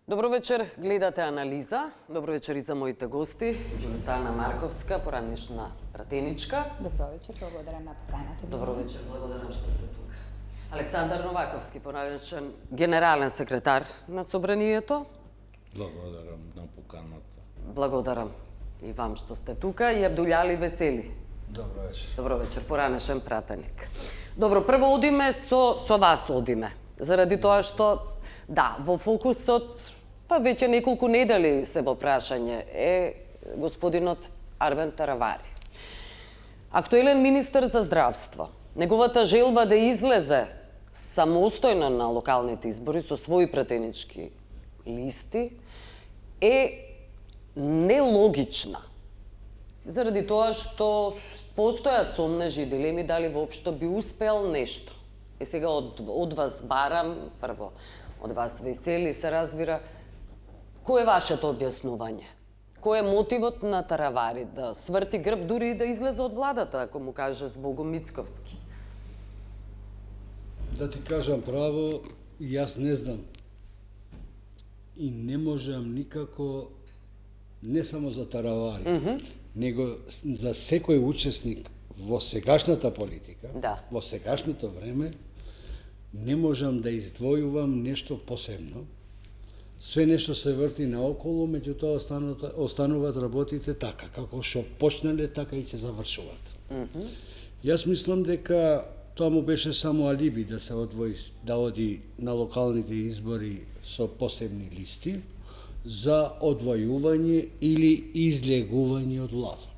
Добро вечер, гледате Анализа. Добро вечер и за моите гости. Џулисана Марковска, поранешна пратеничка. Добро вечер, благодарам на поканата. Добро вечер, благодарам што сте тука. Александар Новаковски, поранешен генерален секретар на Собранието. Благодарам на поканата. Благодарам и вам што сте тука. И Абдулјали Весели. Добро вечер. Добро вечер, поранешен пратеник. Добро, прво одиме со вас одиме. Заради тоа што, да, во фокусот, па веќе неколку недели се во прашање е господинот Арбен Таравари. Актуелен министер за здравство. Неговата желба да излезе самостојно на локалните избори со своји пратенички листи е нелогична. Заради тоа што постојат сомнежи и дилеми дали воопшто би успел нешто. И сега од вас барам, прво, од вас Весели се разбира, кој е вашето објаснување? Кој е мотивот на Таравари да сврти грб дури и да излезе од владата, ако му каже Збогом Мицковски? Да ти кажам право, јас не знам. И не можам никако, не само за Таравари, него за секој учесник во сегашната политика, Да. во сегашното време, не можам да издвојувам нешто посебно. Све нешто се врти наоколу, меѓутоа остануваат работите така, како што почнале, така и ќе завршуваат. Јас мислам дека тоа му беше само алиби да се одвои, да оди на локалните избори со посебни листи за одвојување или излегување од влада.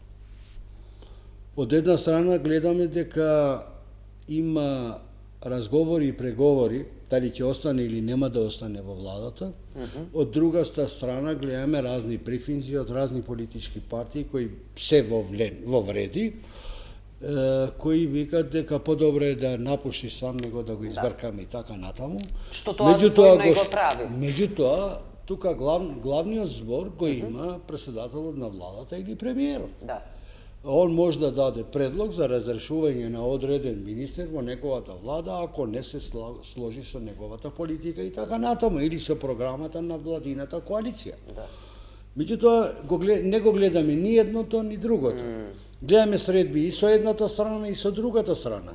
Од една страна гледаме дека има разговори и преговори дали ќе остане или нема да остане во владата. Од другата страна гледаме разни брифинзи од разни политички партии кои се во вреди, кои викат дека подобро е да напушти сам него да го избркаме и така натаму. Што тоа спојно и го прави. Меѓутоа, тука главниот збор го има председателот на владата или премиерот. Да. Он може да даде предлог за разрешување на одреден министер во неговата влада ако не се сложи со неговата политика и така натаму, или со програмата на владината коалиција. Да. Меѓутоа, не го гледаме ни едното, ни другото. Гледаме средби и со едната страна и со другата страна.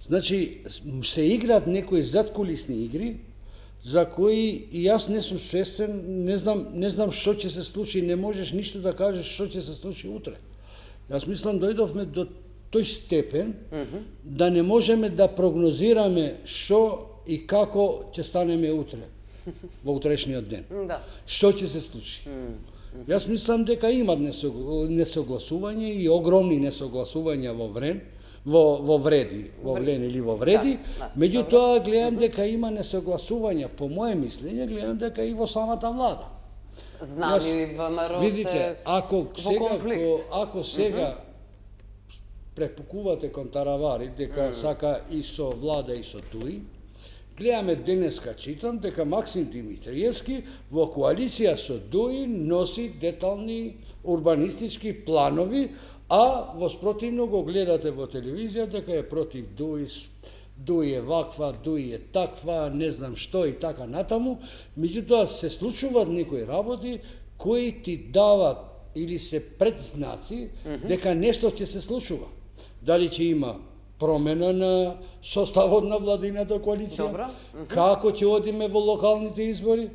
Значи, се играат некои задкулисни игри, за кои и јас не сум свестен, не знам што ќе се случи, не можеш ништо да кажеш што ќе се случи утре. Јас мислам дојдовме до тој степен да не можеме да прогнозираме што и како ќе станеме утре, во утрешниот ден. Да. Што ќе се случи. Јас мислам дека има несогласување и огромни несогласувања во Влен или во вреди, меѓутоа гледам дека има несогласувања, по моје мислење, гледам дека и во самата влада. Знам и ВМРО видите, ако конфликт. сега препукувате кон Таравари дека сака и со влада и со туи, гледаме денеска читам дека Максим Димитриевски во коалиција со ДУИ носи детални урбанистички планови, а во спротивно го гледате во телевизија дека е против ДУИ, ДУИ е ваква, ДУИ е таква, не знам што и така натаму. Меѓутоа се случуваат некои работи кои ти дават или се предзнаци дека нешто ќе се случува. Дали ќе има промена на составот на владината коалиција, Добро. како ќе одиме во локалните избори,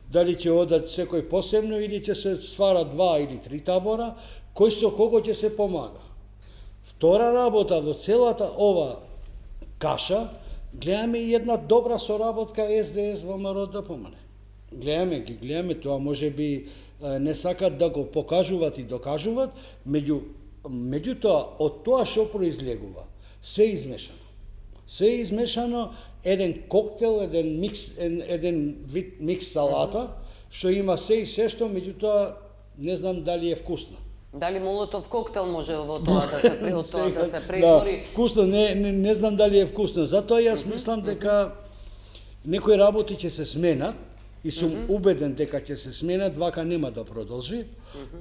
дали ќе одат секој посебно или ќе се ствара 2 или 3 табора, кој со кого ќе се помага. Втора работа во целата ова каша, гледаме и една добра соработка СДС во ВМРО да помане. Гледаме, тоа може би не сакат да го покажуваат и докажуваат, меѓутоа од тоа што произлегува, се измешано. Се измешано, еден коктел, еден вид микс салата, што има се и се што, меѓутоа не знам дали е вкусна. Дали молотов коктел може во тоа да се претвори? Да, вкусно, не знам дали е вкусно. Затоа јас мислам дека некои работи ќе се сменат и сум убеден дека ќе се сменат, вака нема да продолжи,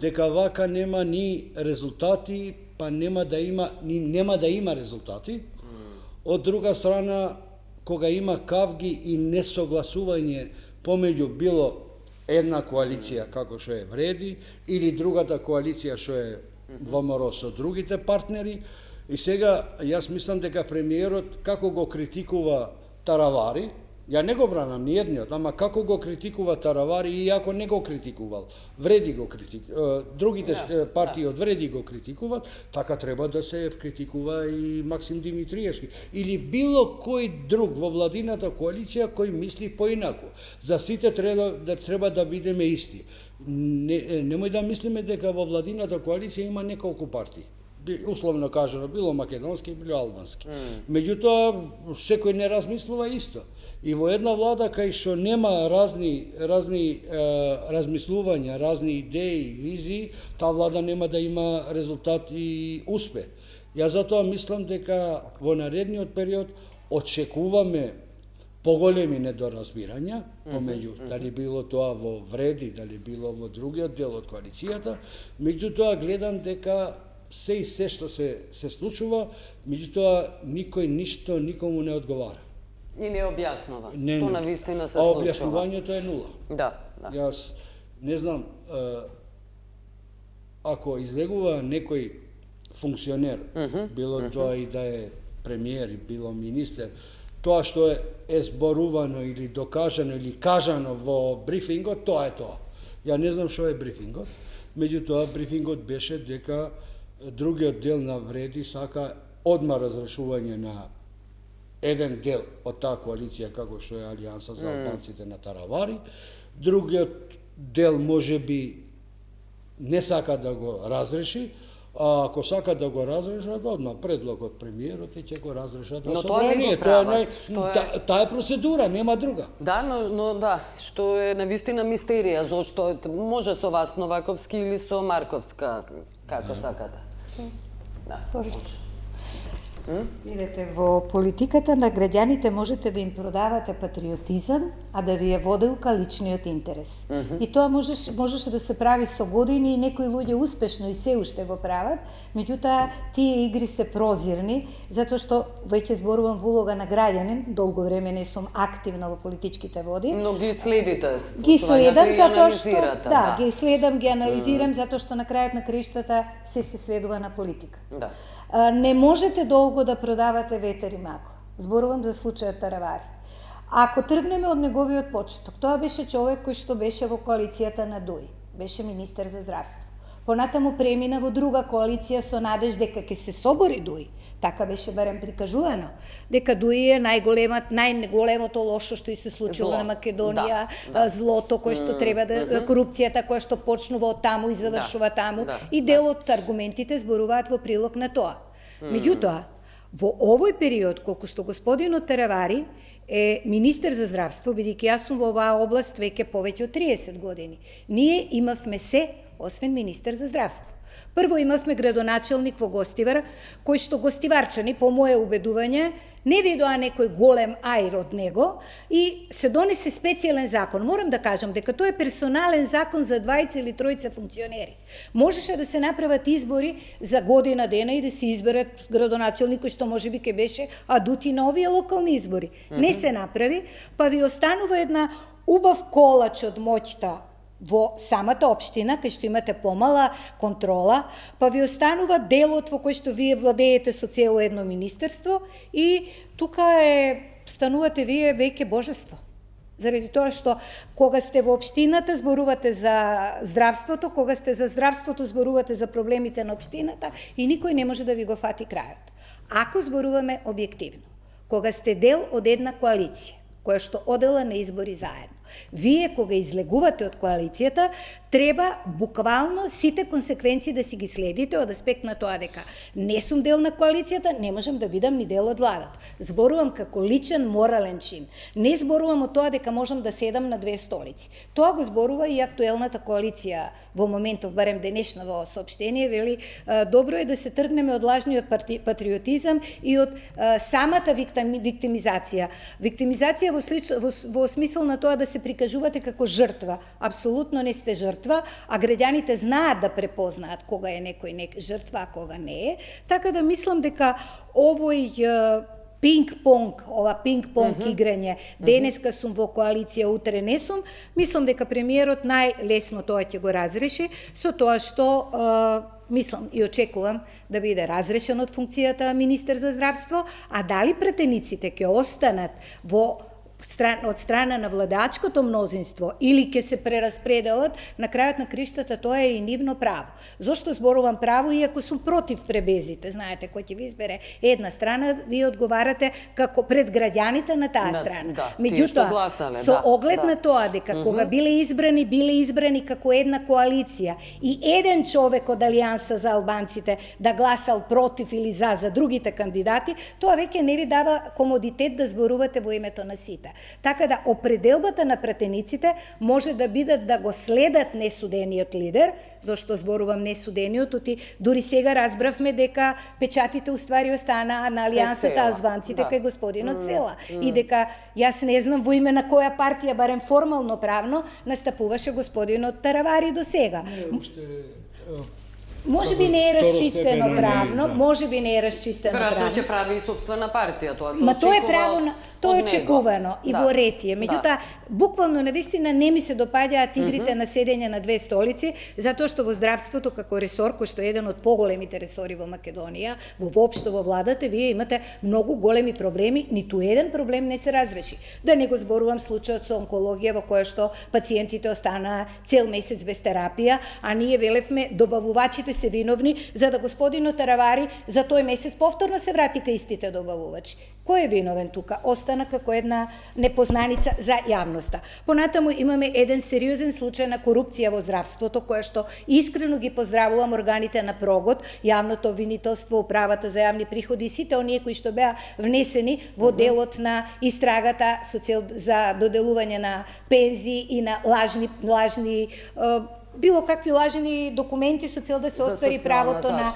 дека вака нема ни резултати, па нема да има резултати. Од друга страна, кога има кавги и несогласување помеѓу било една коалиција како што е Вреди или другата коалиција што е ВМРО со другите партнери. И сега јас мислам дека премиерот како го критикува Таравари, ја не го бранам ни едниот, ама како го критикува Таравари, иако не го критикувал, Вреди го критикува, другите партии од Вреди го критикуваат, така треба да се критикува и Максим Димитриевски или било кој друг во владината коалиција кој мисли поинаку. За сите треба да бидеме исти. Немој да мислиме дека во владината коалиција има неколку партии. Условно кажано, било македонски, било албански. Меѓутоа, секој не размислува исто. И во една влада кај што нема разни размислувања, разни идеи, визии, таа влада нема да има резултат и успех. Јас затоа мислам дека во наредниот период очекуваме поголеми недоразбирања, помеѓу дали било тоа во Вреди, дали било во другиот дел од коалицијата, меѓутоа гледам дека се што се случува, меѓутоа никој ништо никому не одговара. И не објаснува што навистина се случува. А објаснувањето е нула. Да. Јас не знам, ако излегува некој функционер, било тоа и да е премиер, било министер, тоа што е зборувано или докажано или кажано во брифингот, тоа е тоа. Ја не знам што е брифингот, меѓутоа брифингот беше дека другиот дел на Вреди сака одма разрешување на еден дел од таа коалиција како што е Алијанса за албанците на Таравари, другиот дел можеби не сака да го разреши, а ако сака да го разрешат, одма предлог од премиерот и ќе го разрешат во собрание. Таа е процедура, нема друга. Да, но да, што е навистина мистерија, зошто може со вас Новаковски или со Марковска, како сакате. Да. Видете, во политиката на граѓаните можете да им продавате патриотизам, а да ви е воделка личниот интерес. И тоа можеше да се прави со години и некои луѓе успешно и се уште го прават, меѓутоа тие игри се прозирни, затоа што веќе зборувам во улога на граѓанин, долго време не сум активна во политичките води. Но ги следите, ги следам затоа што да, ги следам, ги анализирам затоа што на крајот на краиштата се сведува на политика. Да. Не можете долго да продавате ветер и магла. Зборувам за случајот Таравари. Ако тргнеме од неговиот почеток, тоа беше човек кој што беше во коалицијата на Дуј, беше министер за здравство. Понатаму премина во друга коалиција со надеж дека ќе се собори Дуј. Така беше барем прикажувано. Дека Дуј е најголемото лошо што и се случило на Македонија, злото кое што треба да корупцијата која што почнува од таму и завршува таму и дел од аргументите зборуваат во прилог на тоа. Меѓутоа, во овој период колку што господинот Таравари е министер за здравство, бидејќи јас сум во оваа област веќе повеќе од 30 години. Ние имавме се освен министер за здравство. Прво имавме градоначелник во Гостивар, кој што гостиварчани, по моје убедување, не видоа некој голем аир од него и се донесе специјален закон. Морам да кажам дека тоа е персонален закон за 2 или 3 функционери. Можеше да се направат избори за година дена и да се изберат градоначелник кој што можеби ќе беше адути на овие локални избори. Не се направи, па ви останува една убав колач од моќта во самата општина, кај што имате помала контрола, па ви останува делот во кој што вие владеете со цело едно министерство и тука станувате вие веќе божество. Заради тоа што кога сте во општината зборувате за здравството, кога сте за здравството зборувате за проблемите на општината и никој не може да ви го фати крајот. Ако зборуваме објективно, кога сте дел од една коалиција, која што одела на избори заедно, вие кога излегувате од коалицијата, треба буквално сите консеквенции да си ги следите од аспект на тоа дека не сум дел на коалицијата, не можам да бидам ни дел од владата. Зборувам како личен морален чин. Не зборувам од тоа дека можам да седам на 2 столици. Тоа го зборува и актуелната коалиција во моментов, барем денешново соопштение, вели добро е да се тргнеме од лажниот патриотизам и од самата виктимизација. Виктимизација во смисол на тоа да се прикажувате како жртва. Апсолутно не сте жртва, а граѓаните знаат да препознаат кога е некој жртва, а кога не е. Така да мислам дека овој пинг-понг, ова пинг-понг играње, денеска сум во коалиција, утре не сум, мислам дека премиерот најлесно тоа ќе го разреши, со тоа што мислам и очекувам да биде разрешен од функцијата министер за здравство, а дали пратениците ќе останат од страна на владачкото мнозинство или ќе се прераспределат, на крајот на криштата тоа е и нивно право. Зошто зборувам право, иако сум против пребезите? Знаете, кој ќе ви избере една страна, вие одговарате како пред граѓаните на таа страна. Меѓутоа, со оглед на тоа дека кога биле избрани како една коалиција и еден човек од Алијанса за албанците да гласал против или за другите кандидати, тоа веќе не ви дава комодитет да зборувате во името на сите. Така да определбата на пратениците може да бидат да го следат несудениот лидер, зашто зборувам несудениот, дури сега разбравме дека печатите уствари останаа на Алијансата албанците кај господинот Села и дека јас не знам во име на која партија, барем формално правно, настапуваше господинот Таравари до сега. Може би не е расчистено правно, може би не е расчистено правно. Веројатно ќе прави и собствена партија, тоа се очекува. Ма тоа е право, тоа е очекувано и во ретие. Меѓутоа, буквално навистина не ми се допаѓаат игрите на седење на две столици, затоа што во здравството како ресор, кој што е еден од поголемите ресори во Македонија, воопшто во владата, вие имате многу големи проблеми, ниту еден проблем не се разреши. Да не го зборувам случајот со онкологија во која што пациентите останаа цел месец без терапија, а ние велевме добавувачите се виновни за да господинот Таравари за тој месец повторно се врати кај истите добавувачи. Кој е виновен тука? Остана како една непознаница за јавноста. Понатаму имаме еден сериозен случај на корупција во здравството, која што искрено ги поздравувам органите на прогот, јавното обвинителство, управата за јавни приходи и сите оние кои што беа внесени во делот на истрагата за доделување на пензии и на лажни било какви лажни документи со цел да се оствари правото на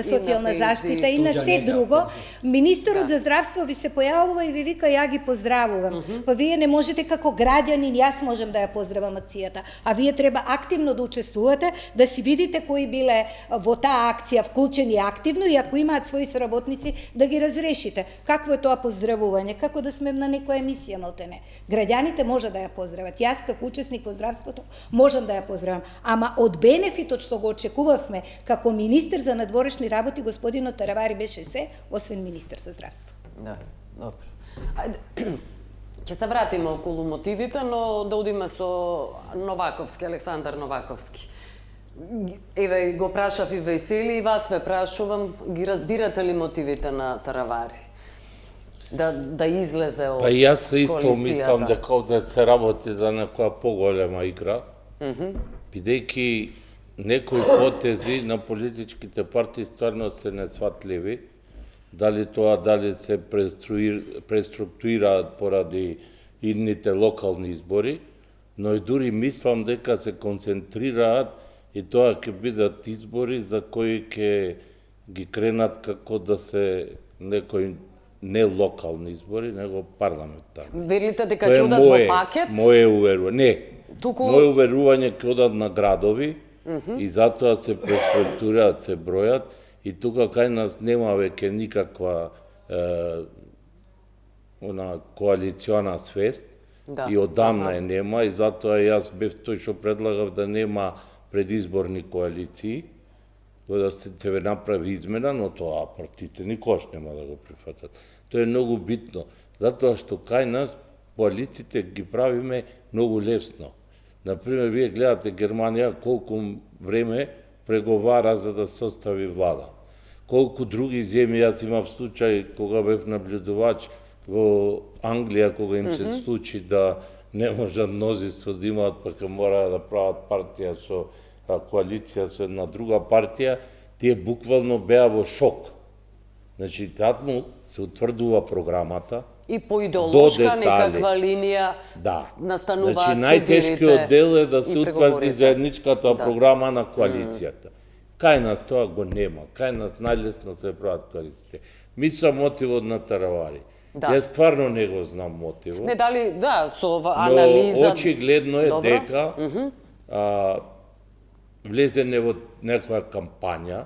социјална заштита и на се друго. Министерот за здравство ви се појавува и ви вика ја ги поздравувам. Па вие не можете како граѓанин, јас можам да ја поздравам акцијата, а вие треба активно да учествувате, да си видите кои биле во таа акција вклучени активно и ако имаат своји соработници да ги разрешите. Какво е тоа поздравување? Како да сме на некоја емисија малтене. Граѓаните може да ја поздрават. Јас како учесник во здравството можам да ја поздравам. Ама од бенефитот што го очекувавме како министер за надворешни работи, господинот Таравари беше се, освен министер за здравство. Да, добро. Ќе се вратиме околу мотивите, но да одиме со Новаковски, Александар Новаковски. Еве, го прашав и Весели, и вас ве прашувам, ги разбирате ли мотивите на Таравари? Да излезе од коалицијата? Па јас исто мислам дека овде се работи за некоја поголема игра, бидејќи некои потези на политичките партии стварно се несватливи, дали се преструктурираат поради идните локални избори, но и дури мислам дека се концентрираат и тоа ќе бидат избори за кои ќе ги кренат како да се некои не локални избори, него парламентарни. Велите дека ќе одат во пакет? Моје уверување. Не. Моје уверување ќе одат на градови и затоа се преструктурираат, се бројат и тука кај нас нема веќе никаква коалициона свест и одамна е нема и затоа јас бев тој што предлагав да нема предизборни коалиции, да се направи измена, но тоа партиите никош нема да го прифатат. Тоа е многу битно, затоа што кај нас коалициите ги правиме многу лесно. Например, вие гледате Германија колку време преговара за да состави влада. Колку други земји, јас имав случај кога бев наблюдувач во Англија, кога им се случи да не можат мнозинство да имаат, па мора да прават партија со коалиција со една друга партија, тие буквално беа во шок. Значи, татму се утврдува програмата, и по идеолошка некаква линија настануваат. Значи, најтешкиот дел е да се утврди заедничката програма на коалицијата. Кај нас тоа го нема, кај нас најлесно се прават коалициите. Мислам мотивот на Таравари. Јас стварно не го знам мотивот. Не дали, со ова анализа. Но очигледно е дека влезене во некоја кампања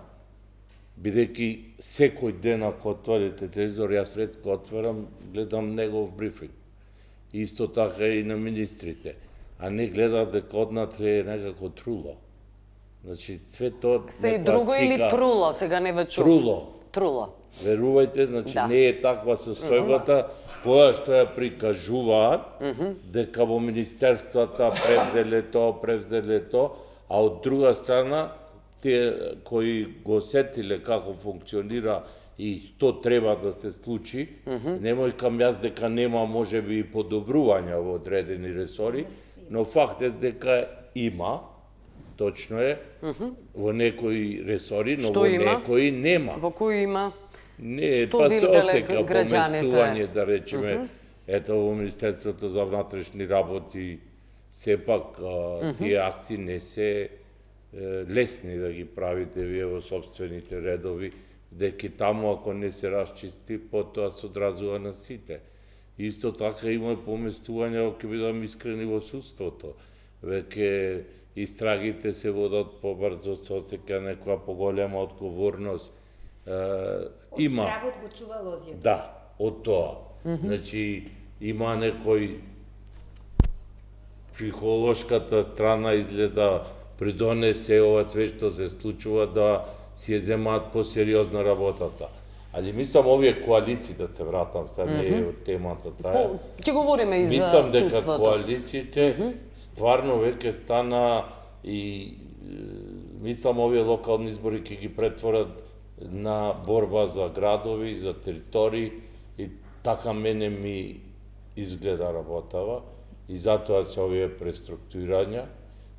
бидејќи секој ден ако отворите телевизор, јас ретко отварам, гледам негов брифинг. Исто така и на министрите. А не гледат дека однатре е некако труло. Значи, све тоа Се и друго или труло, сега не ве чув. Труло. Труло. Верувајте, значи Да. не е таква состојбата која што ја прикажуваат дека во министерствата превзеле тоа, а од друга страна тие кои го сетиле како функционира и што треба да се случи, немој кам јас дека нема можеби и подобрувања во одредени ресори, но факт е дека има, точно е, во некои ресори, но Што во има? некои нема. Во кој има? Не, Што па се виделе осека граѓаните? поместување, да речеме, ето во Министерството за внатрешни работи, сепак тие акции не се лесни да ги правите вие во собствените редови, дека таму ако не се расчисти, потоа се одразува на сите. Исто така има и поместување, ако ќе бидам искрени, во судството. Веќе истрагите се водат побрзо, се осеќа некоја поголема одговорност. Има. Од стравот го чува лозијата. Да, од тоа. Значи, има некој психолошката страна изгледа придонесе ова све што се случува да си ја земаат посериозно работата. Али мислам овие коалиции, да се вратам, сега не е од темата таа. Ќе говориме и за Мислам дека судството. коалициите стварно веќе стана и мислам овие локални избори ќе ги претворат на борба за градови, за територии и така мене ми изгледа работава и затоа се овие преструктурирања.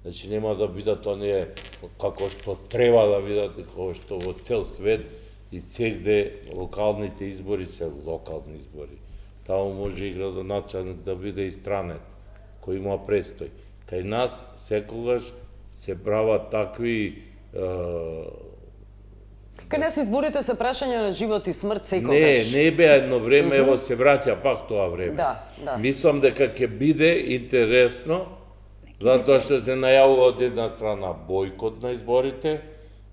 Значи нема да бидат оние како што треба да бидат, како што во цел свет и сегде локалните избори се локални избори. Таму може и градоначалник да биде и странец, кој има престој. Кај нас секогаш се прават такви Кај нас изборите се прашање на живот и смрт секогаш. Не беа едно време, ево се враќа пак тоа време. Да, да. Мислам дека ќе биде интересно, затоа што се најавува од една страна бојкот на изборите,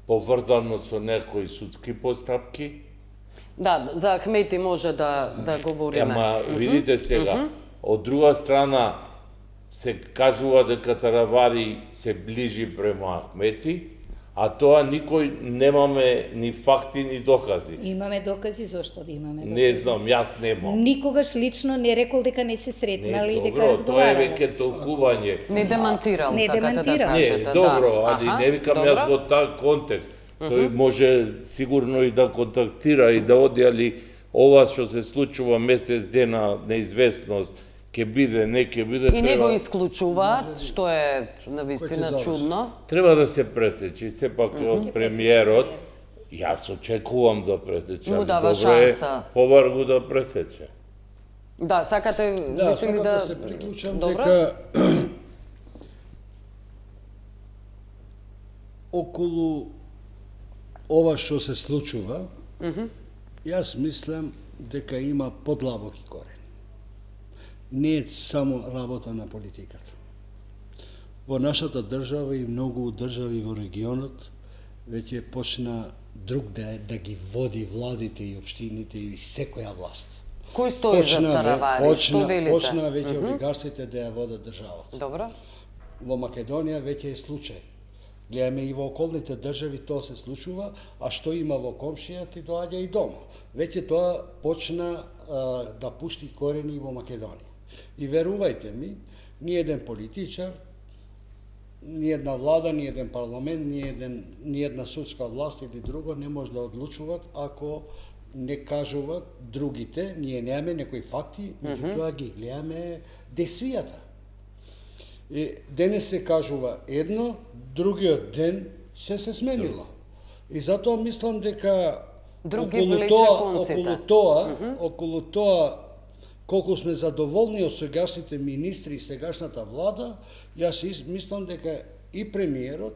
поврзано со некои судски постапки. Да, за Ахмети може да говориме. Ама видите сега, од друга страна се кажува дека Таравари се ближи према Ахмети, а тоа никој немаме ни факти ни докази. Имаме докази, зошто да имаме докази? Не знам, јас немам. Никогаш лично не рекол дека не се сретнали и дека Добро, тоа е разговарале. веќе толкување. Не демантирал, Не сакате да демантирал. кажете. Не, добро, да. али не викам јас во таа контекст. Тој може сигурно и да контактира и да оди, али ова што се случува месец дена неизвестност, ќе биде, не ќе биде, И не го исклучуваат, што е навистина чудно. треба да се пресечи, сепак од премиерот, јас очекувам да пресече, Му али дава добро е шанса. поваргу да пресече. Да, сакате, Да, мисли ли сакам да... да се приклучам Добро? дека околу ова што се случува, јас мислам дека има подлабоки корени. Не е само работа на политиката. Во нашата држава и многу држави во регионот веќе почна друг да ги води владите и општините и секоја власт. Кој стои за Таравари? Што велите? Почна веќе олигарсите да ја водат државата. Добро. Во Македонија веќе е случај. Гледаме и во околните држави тоа се случува, а што има во комшија ти доаѓа и дома. Веќе тоа почна да пушти корени во Македонија. И верувајте ми, ни еден политичар, ни една влада, ни еден парламент, ни една судска власт или друго не може да одлучуваат ако не кажуваат другите, ние немаме некои факти, меѓутоа ги гледаме действијата. Денес се кажува едно, другиот ден се сменило. И затоа мислам дека Други влече конците. околу тоа колку сме задоволни од сегашните министри и сегашната влада, јас мислам дека и премиерот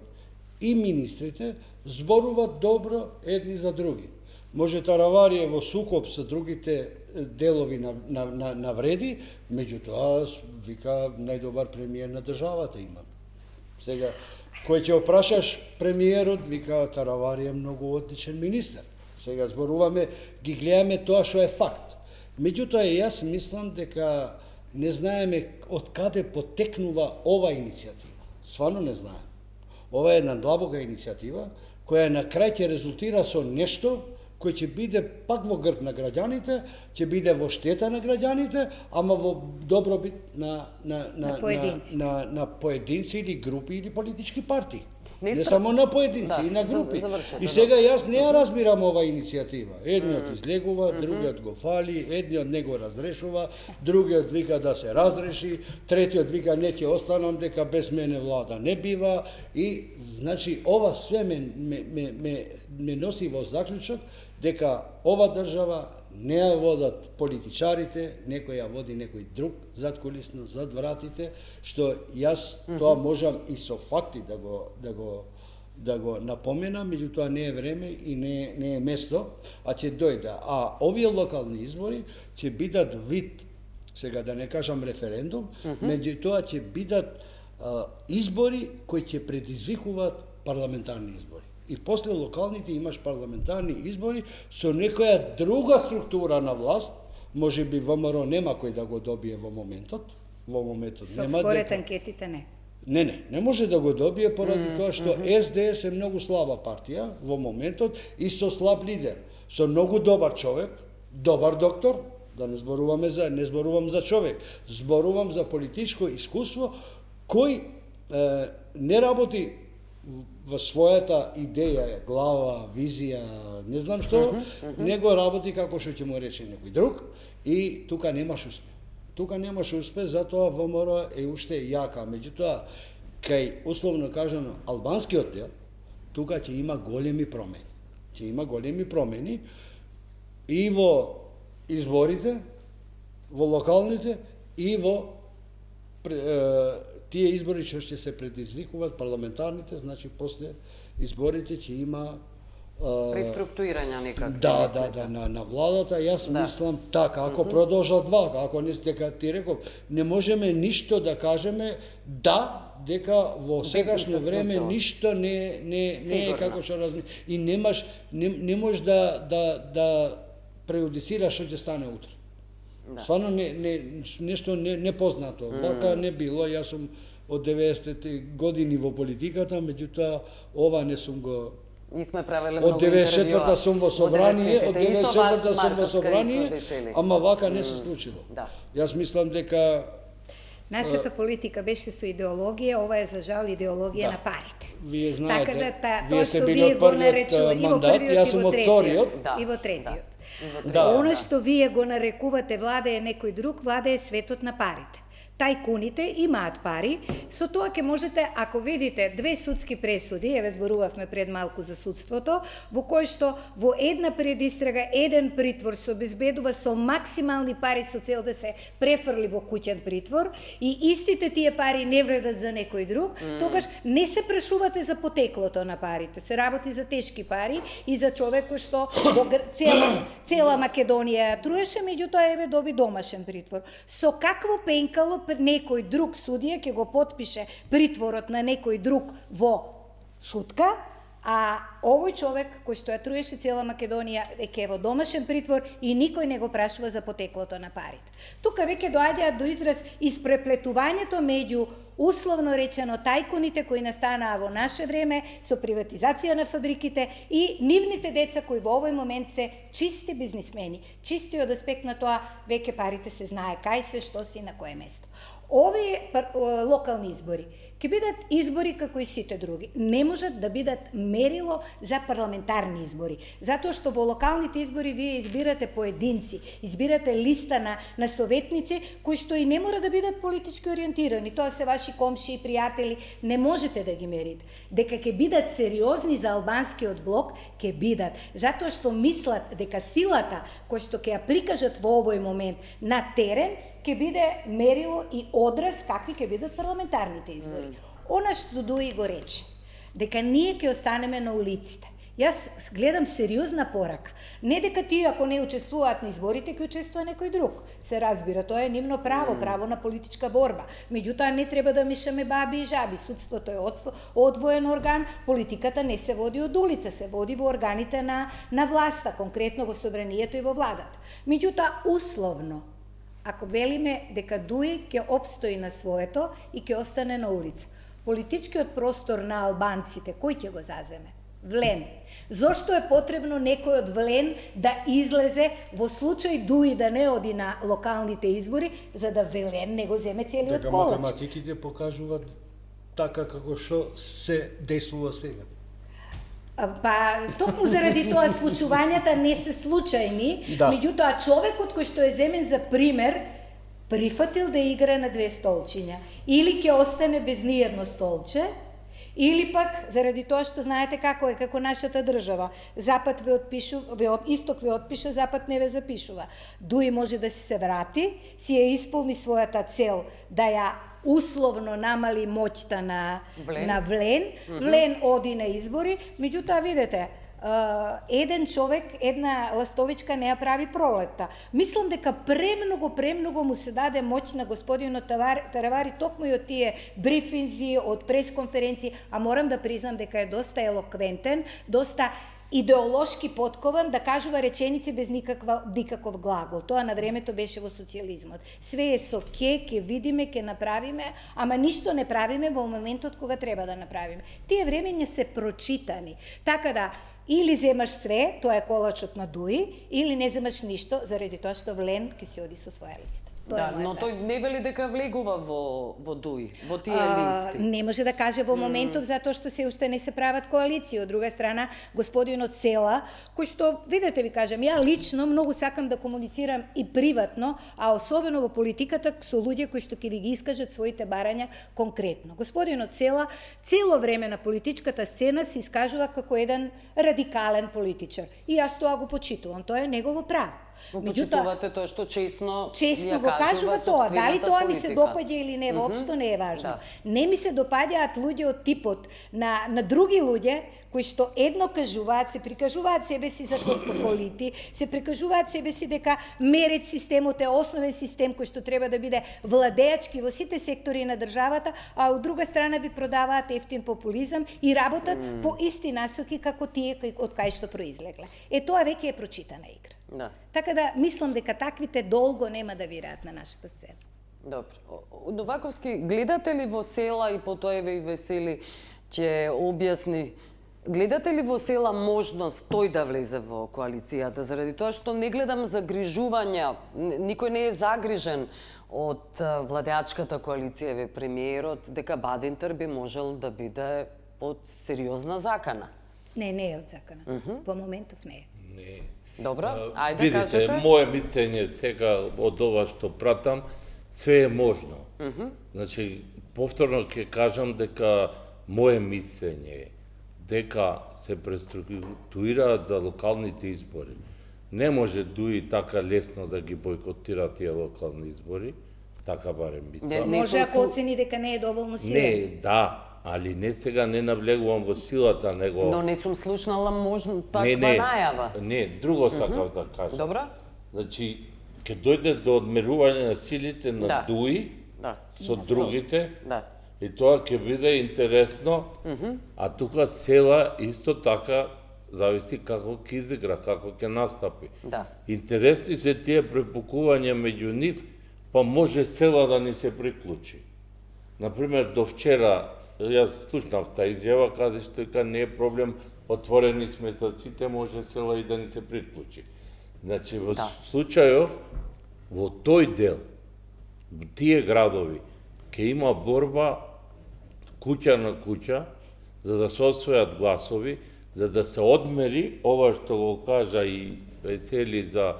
и министрите зборуваат добро едни за други. Може Таравари е во сукоп со другите делови на вреди, меѓутоа вика најдобар премиер на државата имам. Сега Кој ќе опрашаш премиерот, вика Таравари е многу одличен министер. Сега зборуваме, ги гледаме тоа што е факт. Меѓутоа, јас мислам дека не знаеме од каде потекнува ова иницијатива. Свано не знаеме. Ова е една длабока иницијатива, која на крај ќе резултира со нешто кој ќе биде пак во грб на граѓаните, ќе биде во штета на граѓаните, ама во добробит на поединци или групи или политички партии. Не само на поединци, и на групи. И сега јас не ја разбирам ова иницијатива. Едниот излегува, другиот го фали, едниот не го разрешува, другиот вика да се разреши, третиот вика не ќе останам дека без мене влада не бива. И значи ова све ме носи во заклучок дека ова држава не ја водат политичарите, некој ја води некој друг задкулисно, зад вратите, што јас тоа можам и со факти да го напоменам, меѓутоа не е време и не е место, а ќе дојде. А овие локални избори ќе бидат вид, сега да не кажам референдум, меѓутоа ќе бидат избори кои ќе предизвикуваат парламентарни избори. И после локалните имаш парламентарни избори со некоја друга структура на власт, може би ВМРО нема кој да го добие во моментот. Нема според анкетите не. Не може да го добие поради тоа што СДС е многу слаба партија во моментот и со слаб лидер, со многу добар човек, добар доктор, да не зборувам за човек, зборувам за политичко искуство кој не работи во својата идеја, глава, визија, не знам што, него работи како што ќе му рече некој друг и тука немаш успех. Тука немаш успех, затоа ВМРО е уште јака. Меѓутоа, кај условно кажано албанскиот дел, тука ќе има големи промени. Ќе има големи промени и во изборите, во локалните и во тие избори што ќе се предизвикуваат, парламентарните, значи после изборите ќе има преструктурирање некако. На владата, јас мислам така, ако продолжат вака, ако не дека ти реков, не можеме ништо да кажеме дека во сегашно време ништо не е како што размислам и не можеш да преюдицираш што ќе стане утре. Стварно нешто непознато. Вака не било, јас сум од 90-те години во политиката, меѓутоа ова не сум го. И сме правеле многу од 94-та сум во собрание, ама вака не се случило. Јас мислам дека нашата политика беше со идеологија, ова е за жал идеологија на парите. Вие знаете, така да тоа што вие го наречувате и во првиот и во третиот. Она што вие го нарекувате влада е некој друг, влада е светот на парите. Тајкуните имаат пари, со тоа ќе можете, ако видите две судски пресуди, еве зборувавме пред малку за судството, во кој што во една предистрага еден притвор се обезбедува со максимални пари со цел да се префрли во куќен притвор и истите тие пари не вредат за некој друг, тогаш не се прашувате за потеклото на парите, се работи за тешки пари и за човек кој што во цела Македонија ја труеше, меѓутоа еве доби домашен притвор. Со какво пенкало некој друг судија ќе го потпише притворот на некој друг во шутка, а овој човек кој што ја труеше цела Македонија веќе во домашен притвор и никој не го прашува за потеклото на парите. Тука веќе доаѓаат до израз испреплетувањето меѓу условно речено тајкуните кои настанаа во наше време со приватизација на фабриките и нивните деца кои во овој момент се чисти бизнисмени. Чисти од аспект на тоа веќе парите се знае кај се, што си, на кое место. Овие локални избори ќе бидат избори како и сите други. Не можат да бидат мерило за парламентарни избори, затоа што во локалните избори вие избирате поединци, избирате листа на советници кои што и не мора да бидат политички ориентирани. Тоа се ваши комши и пријатели, не можете да ги мерите. Дека ќе бидат сериозни за албанскиот блок, ќе бидат, затоа што мислат дека силата која што ќе ја прикажат во овој момент на терен ќе биде мерило и одраз какви ќе бидат парламентарните избори. Она што Дуи го рече, дека ние ќе останеме на улиците, Јас гледам сериозна порака. Не дека тие ако не учествуваат на изборите, ќе учествува некој друг. Се разбира, тоа е нивно право, право на политичка борба. Меѓутоа не треба да мешаме баби и жаби. Судството е одвоен орган, политиката не се води од улица, се води во органите на власта, конкретно во собранието и во владата. Меѓутоа условно, ако велиме дека Дуи ќе обстои на своето и ќе остане на улица, политичкиот простор на албанците кој ќе го заземе? Влен. Зошто е потребно некој од Влен да излезе во случај Дуи да не оди на локалните избори, за да Влен не го земе целиот Дека колач? математиките покажуваат така како што се десува сега. Па, токму заради тоа случувањата не се случајни, Да. меѓутоа човекот кој што е земен за пример, прифатил да игра на две столчиња. Или ќе остане без ниедно столче, или пак, заради тоа што знаете како е, како нашата држава, Запад Исток ве отпиша, Запад не ве запишува. Дуи може да се врати, си ја исполни својата цел, да ја условно намали моќта на Влен. Влен оди на избори, меѓутоа видете, еден човек, една ластовичка не ја прави пролетта. Мислам дека премногу му се даде моќ на господинот Таравари токму и од тие брифинзи, од пресконференции, а морам да признам дека е доста елоквентен, доста идеолошки поткован, да кажува реченици без никаков глагол. Тоа на времето беше во социјализмот. Све е со ќе видиме, ќе направиме, ама ништо не правиме во моментот кога треба да направиме. Тие времења се прочитани. Така да, или земаш све, тоа е колачот на Дуи, или не земаш ништо, заради тоа што Влен ќе се оди со своја листа. Да, но тој не вели дека влегува во Дуи, во тие листи. Не може да каже во моментов затоа што се уште не се прават коалиции. Од друга страна, господинот Села, кој што, видете ви кажам, ја лично многу сакам да комуницирам и приватно, а особено во политиката со луѓе кои што ќе ви ги искажат своите барања конкретно. Господинот Села цело време на политичката сцена се искажува како еден радикален политичар. И јас тоа го почитувам, тоа е негово право. Го почитувате тоа што честно го кажува тоа, дали тоа ми се допаѓа или не, воопшто не е важно. Да. Не ми се допаѓаат луѓе од типот на други луѓе кои што едно кажуваат, се прикажуваат себе си за космополити, се прикажуваат себе си дека мерет системот е основен систем кој што треба да биде владеачки во сите сектори на државата, а од друга страна ви продаваат ефтин популизам и работат по исти насоки како тие од кај што произлегле. Тоа веќе е прочитана игра. Да. Така да мислам дека таквите долго нема да вираат на нашата сцена. Добро. Новаковски, гледате ли во Села и потоа еве и Весели ќе објасни, гледате ли во Села можност тој да влезе во коалицијата, заради тоа што не гледам загрижувања, никој не е загрижен од владеачката коалиција, еве премиерот, дека Бадинтер би можел да биде под сериозна закана. Не е од закана. Во моментов не е. Не. Добро, ајде Видите, кажете. моје мислење сега од ова што пратам, све е можно. Значи, повторно ќе кажам дека моје мислење е дека се преструктурираат за локалните избори. Не може Дуи така лесно да ги бойкотира тие локални избори, така барем мислам. Може ако оцени дека не е доволно силен. Не, да, али не сега не навлегувам во силата, него... Но не сум слушнала можно таква најава. Не, друго сакав да кажам. Добро? Значи, ќе дојде до одмерување на силите на Дуи со другите, и тоа ќе биде интересно, а тука Села исто така зависи како ќе изигра, како ќе настапи. Интересни се тие препукувања меѓу нив, па може Села да ни се приклучи. Например, до вчера, јас слушнав таа изјава, каде што дека не е проблем, отворени сме за сите, може Села и да ни се приклучи. Значи, во случајов, во тој дел, во тие градови, ќе има борба куќа на куќа, за да се освојат гласови, за да се одмери ова што го кажа и Весели за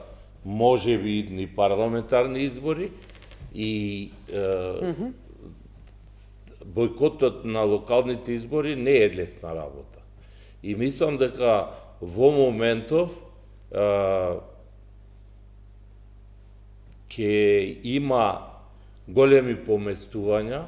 можеби идни парламентарни избори и бојкотот на локалните избори не е лесна работа. И мислам дека во моментов ќе има големи поместувања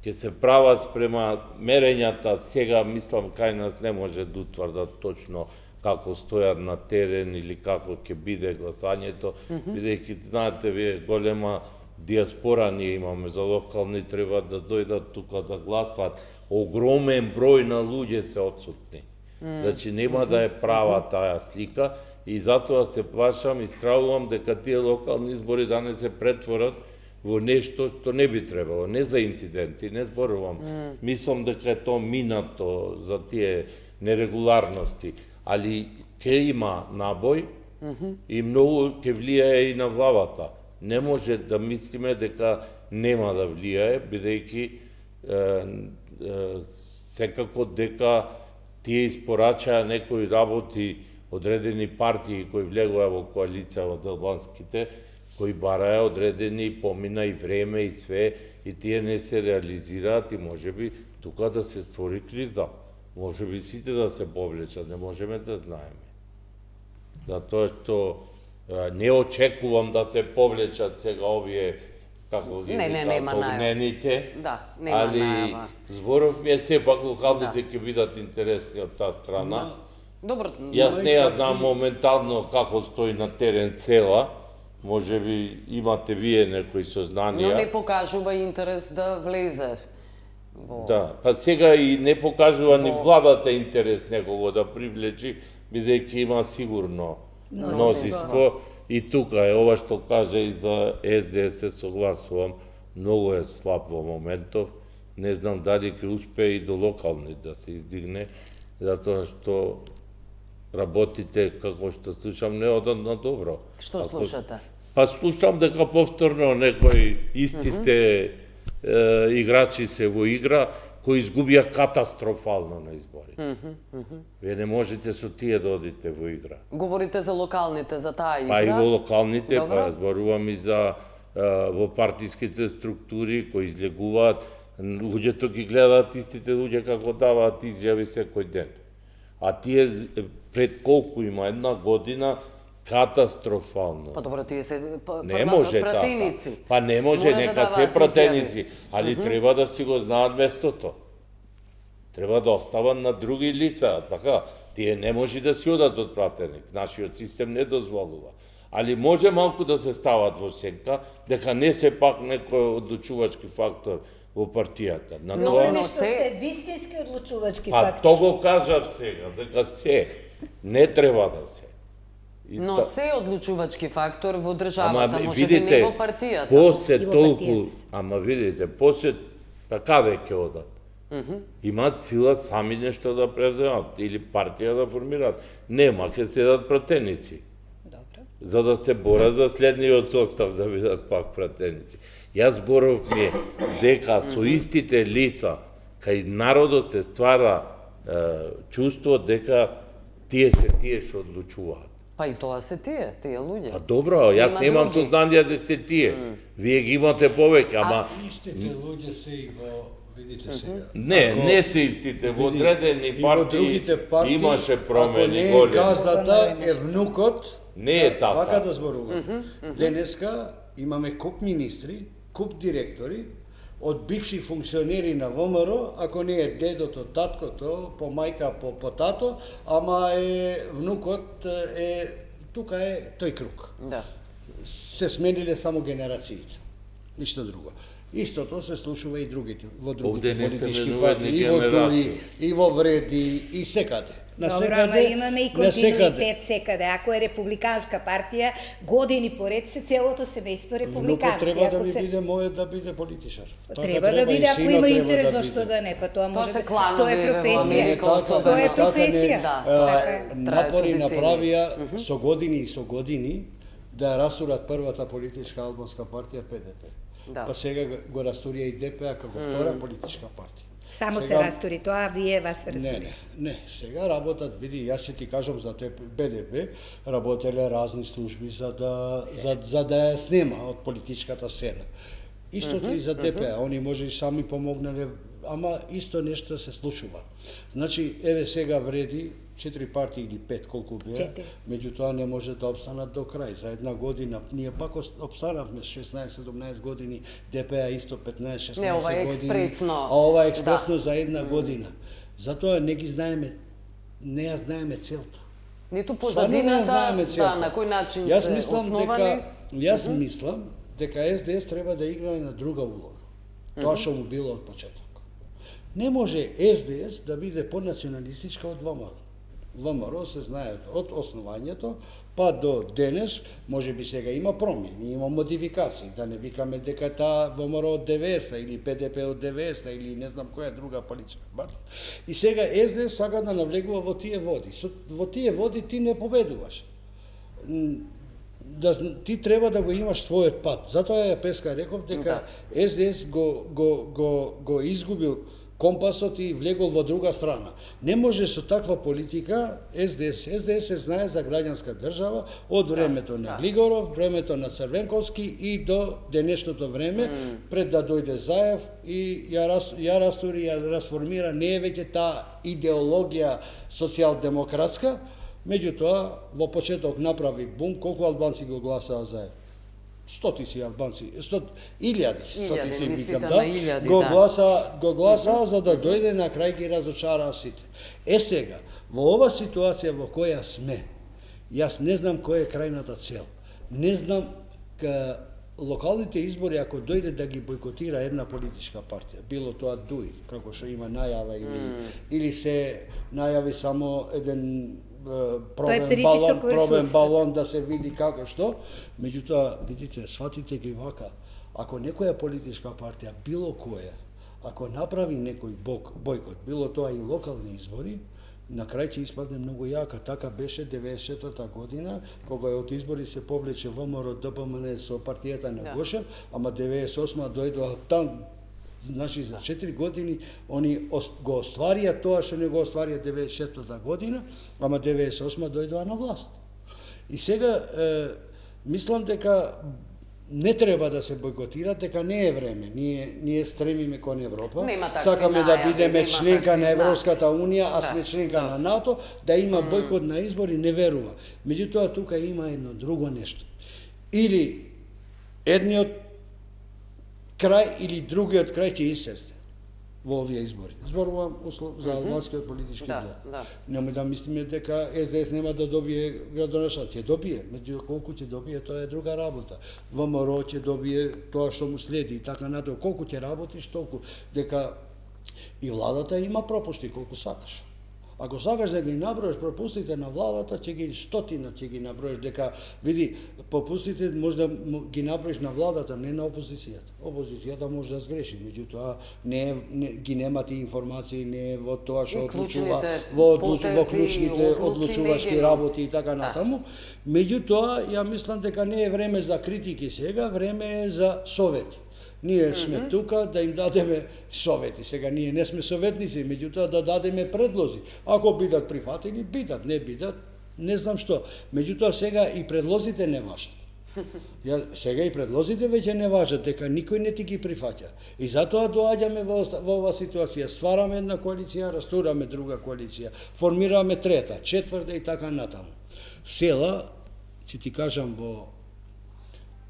ќе се прават спрема мерењата, сега мислам кај нас не може да утврдат точно како стојат на терен или како ќе биде гласањето, бидејќи знаете вие голема диаспора ние имаме за локални, треба да дојдат тука да гласат. Огромен број на луѓе се отсутни. Значи нема да е права таа слика и затоа се плашам и стравувам дека тие локални избори да не се претворат во нешто што не би требало, не за инциденти, не зборувам. Мислам дека е тоа минато за тие нерегуларности, али ќе има набој и многу ќе влијае и на владата. Не може да мислиме дека нема да влијае, бидејќи секако дека тие испорачаа некои работи одредени партии кои влегоа во коалиција од албанските, кои бараја одредени помина и време и све, и тие не се реализираат и можеби тука да се створи криза. Можеби сите да се повлечат, не можеме да знаеме. Затоа што не очекувам да се повлечат сега овие, како ги викаат, огнените, али зборов ми е сепак локалните ќе бидат интересни од таа страна. Добро. Јас не ја знам моментално како стои на терен села, можеби имате вие некои сознанија. Но не покажува интерес да влезе. Да, па сега и не покажува ни владата интерес некого да привлечи, бидејќи има сигурно мнозинство. И тука е ова што кажа и за СДС се согласувам, многу е слаб во моментов. Не знам дали ќе успее и до локални да се издигне, затоа што работите, како што слушам, не одат на добро. Што слушате? Па слушам дека повторно некои истите играчи се во игра, кои изгубија катастрофално на избори. Вие не можете со тие да одите во игра. Говорите за локалните, за таа игра? Па и во локалните, па зборувам и за во партиските структури кои излегуваат, луѓето ги гледаат истите луѓе како даваат изјави секој ден. А тие пред колку има една година катастрофално. Па добро, тие се не може пратеници. Така. Па не може, нека се пратеници, али треба да си го знаат местото. Треба да остават на други лица, така. Тие не може да си одат од пратеник, нашиот систем не дозволува. Али може малку да се стават во сенка, дека не се пак некој одлучувачки фактор во партијата. Но нешто се вистински одлучувачки фактор. Па тоа го кажав сега, дека се не треба да се. Но се одлучувачки фактор во државата, може би не во партијата. После толку, ама видите, после, па каде ќе одат? Имаат сила сами нешто да превземат или партија да формираат. Нема, ќе седат пратеници. За да се борат за следниот состав, за бидат пак пратеници. Јас зборов ми дека со истите лица, кај народот се ствара чувство дека тие што одлучуваат. Па и тоа се тие луѓе. Па добро, јас немам сознание дека се тие. Вие ги имате повеќе, ама истите луѓе се и во, видите сега. Не се истите, во одредени партии имаше промени големи. Ако не е газдата, е внукот. Не е така. Вака да зборувам. Денеска имаме куп министри, куп директори, од бивши функционери на ВМРО, ако не е дедото, таткото, по мајка, по тато, ама е внукот е тука е тој круг. Да. Се смениле само генерациите. Ништо друго. Истото се случува и другите, во другите политички партии, и во ДУИ, и во Вреди, и секаде. Добро, ама имаме и континуитет секаде. Ако е републиканска партија, години поред се целото семејство републиканци. Внукот треба да ми биде мојот да биде политичар. Треба да биде, ако има интерес, зашто да не, па тоа може да... Тоа е професија. Тоа е професија. Напори направија со години да расурат првата политичка албанска партија ПДП. Па сега го растурија и ДП како втора политичка партија. Само се растури тоа, вие вас растури. Не, сега работат, види, јас ќе ти кажам за тој БДП, работеле разни служби за да ја снема од политичката сцена. Истото и за ДП, они може и сами помогнале, ама исто нешто се случува. Значи, еве сега Вреди, 4 партии или 5, колку беа, 4. меѓутоа не може да обстанат до крај. За една година, ние пак обстанавме 16-17 години, ДПА исто 15-16 Не, ова е години, експресно. а ова е експресно за една година. Затоа не ги знаеме, не ја знаеме целта. Ниту Стварно не ја позадината, знаеме да, целта. на кој начин Јас се мислам основани. Јас мислам дека СДС треба да играе на друга улога. Тоа што му било од почеток. Не може СДС да биде понационалистичка од ВМРО. ВМРО се знае од основањето па до денес, може би сега има промени, има модификации, да не викаме дека таа ВМРО од 90 или ПДП од 90 или не знам која друга политичка партија. И сега СДС сака да навлегува во тие води. Во тие води ти не победуваш. Ти треба да го имаш својот пат. Затоа ја Песка реков дека СДС го изгубил компасот и влегол во друга страна. Не може со таква политика СДС се знае за граѓанска држава од времето на Глигоров, времето на Црвенковски и до денешното време, пред да дојде Заев и ја растури, ја расформира, не е веќе таа идеологија социјалдемократска, меѓутоа во почеток направи бум, колку албанци го гласаа Заев? Стотици албанци, илјади, стотици викам, да, го гласаа за да дојде на крај ги разочараа сите. Сега, во ова ситуација во која сме, јас не знам која е крајната цел. Не знам локалните избори, ако дојде да ги бойкотира една политичка партија, било тоа ДУИ, како што има најава, или се најави само еден пробен балон да се види како што, меѓутоа, видите, сватите ги вака, ако некоја политичка партија, било која, ако направи некој бойкот, било тоа и локални избори, на крај ќе испадне многу јака. Така беше 94-та година, кога од избори се повлече ВМРО ДПМН со партијата на Гошев, ама 98-та дојдоа там. Значи, за 4 години они го остварија тоа што не го остварија 96-та година, ама 98-та дојдоа на власт. И сега, мислам дека не треба да се бойкотира, дека не е време. Ние стремиме кон Европа, сакаме да бидеме членка на Европската Унија, а сме членка на НАТО, да има бойкот на избори, не верува. Меѓутоа, тука има едно друго нешто. Или едниот крај или другиот крај ќе исчезне во овие избори. Зборувам за албанскиот политички блок. Нема да мислиме дека СДС нема да добие градоначалник. Ќе добие, меѓу колку ќе добие, тоа е друга работа. ВМРО ќе добие тоа што му следи и така натаму. Колку ќе работиш, толку. Дека и владата има пропушти колку сакаш. Ако сакаш да ги наброеш пропустите на владата, ќе ги стотина ќе ги наброеш, дека види, пропустите може да ги наброеш на владата, не на опозицијата. Опозицијата може да сгреши, меѓутоа ги нема тие информации, не е во тоа што одлучува во клучните одлучувачки работи и така натаму. Меѓутоа, ја мислам дека не е време за критики сега, време е за совети. Ние сме тука да им дадеме совети. Сега ние не сме советници, меѓутоа да дадеме предлози. Ако бидат прифатени, бидат, не бидат, не знам што. Меѓутоа сега и предлозите не важат. Сега и предлозите веќе не важат, дека никој не ти ги прифаќа. И затоа доаѓаме во оваа ситуација. Ствараме една коалиција, растураме друга коалиција, формираме трета, четврта и така натаму. Села, ќе ти кажам,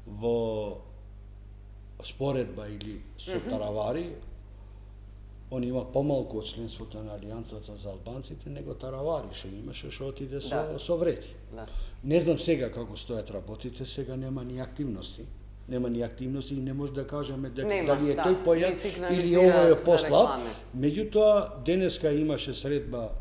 во споредба или со Таравари, он има помалку од членството на Алијансата за албанците, него Таравари што имаше, што отиде со Врети. Не знам сега како стојат работите, сега нема ни активности. Нема ни активности и не може да кажеме дали е тој појак или овој е послаб. Меѓутоа, денеска имаше средба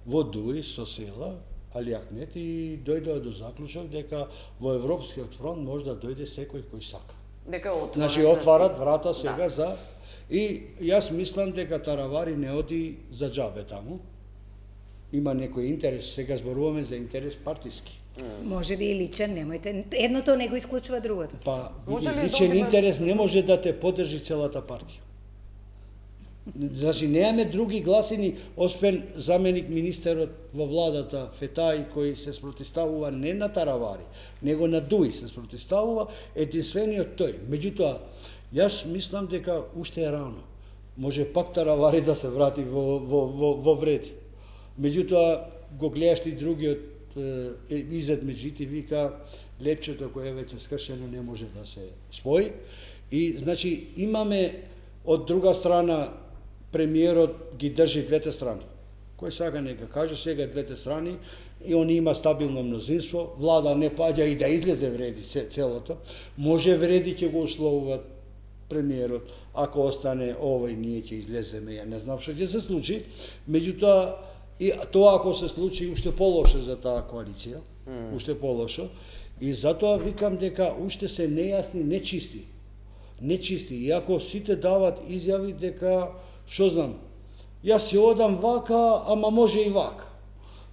во Дуи со села, Али Ахмет, и дојдоа до заклучок дека во Европскиот фронт може да дојде секој кој сака. Значи, отварат врата сега за... И јас мислам дека Таравари не оди за џабе таму. Има некој интерес, сега зборуваме за интерес партиски. Може би и личен, немојте. Едното не го исклучува другото. Па, личен интерес не може да те подржи целата партија. Значи, немаме други гласини, освен заменик министерот во владата Фетај, кој се спротивставува не на Таравари, него на Дуи се спротивставува, единствениот тој. Меѓутоа, јас мислам дека уште е рано. Може пак Таравари да се врати во Врети. Меѓутоа, го гледаш и другиот изед меѓите вика лепчето кое е веќе скршено не може да се спои. И значи имаме од друга страна премиерот ги држи двете страни. Кој сака нека каже сега двете страни и он има стабилно мнозинство, влада не паѓа и да излезе вреди целото, може вреди ќе го условуваат премиерот, ако остане овој ние ќе излеземе, ја не знам што ќе се случи, меѓутоа и тоа ако се случи уште полошо за таа коалиција, уште полошо, и затоа викам дека уште се нејасни, нечисти. Нечисти, иако сите дават изјави дека, што знам, јас ќе одам вака, ама може и вака.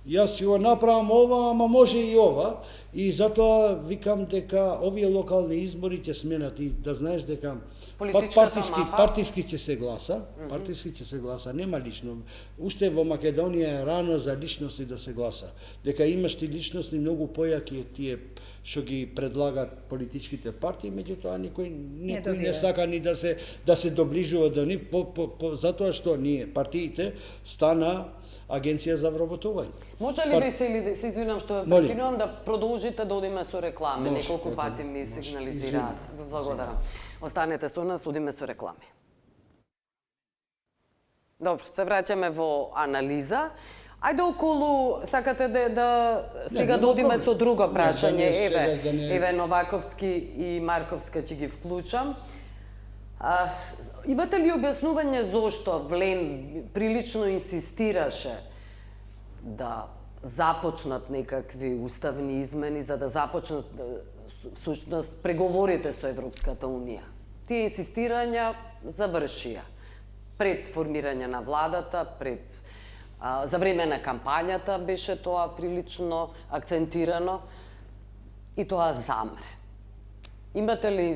Јас ќе го направам ова, ама може и ова, и затоа викам дека овие локални избори ќе сменат и да знаеш дека партиски ќе се гласа, партиски ќе се гласа, нема лично. Уште во Македонија е рано за личности да се гласа. Дека имаш ти личности многу појаки тие што ги предлагат политичките партии, меѓутоа никој не сака ни да се доближува до нив, затоа што ние партиите стана агенција за вработување. Може ли ви се извинам што прекинувам да продолжите да одиме со реклами? Неколку пати ми сигнализираат. Благодарам. Останете со нас, одиме со реклами. Добро, се враќаме во анализа. Ајде околу, сакате да сега да одиме со друго прашање. Еве Новаковски и Марковска ќе ги вклучам. Имате ли објаснување зошто Влен прилично инсистираше да започнат некакви уставни измени, за да започнат всушност преговорите со Европската Унија? Тие инсистирања завршија пред формирање на владата, за време на кампањата беше тоа прилично акцентирано и тоа замре. Имате ли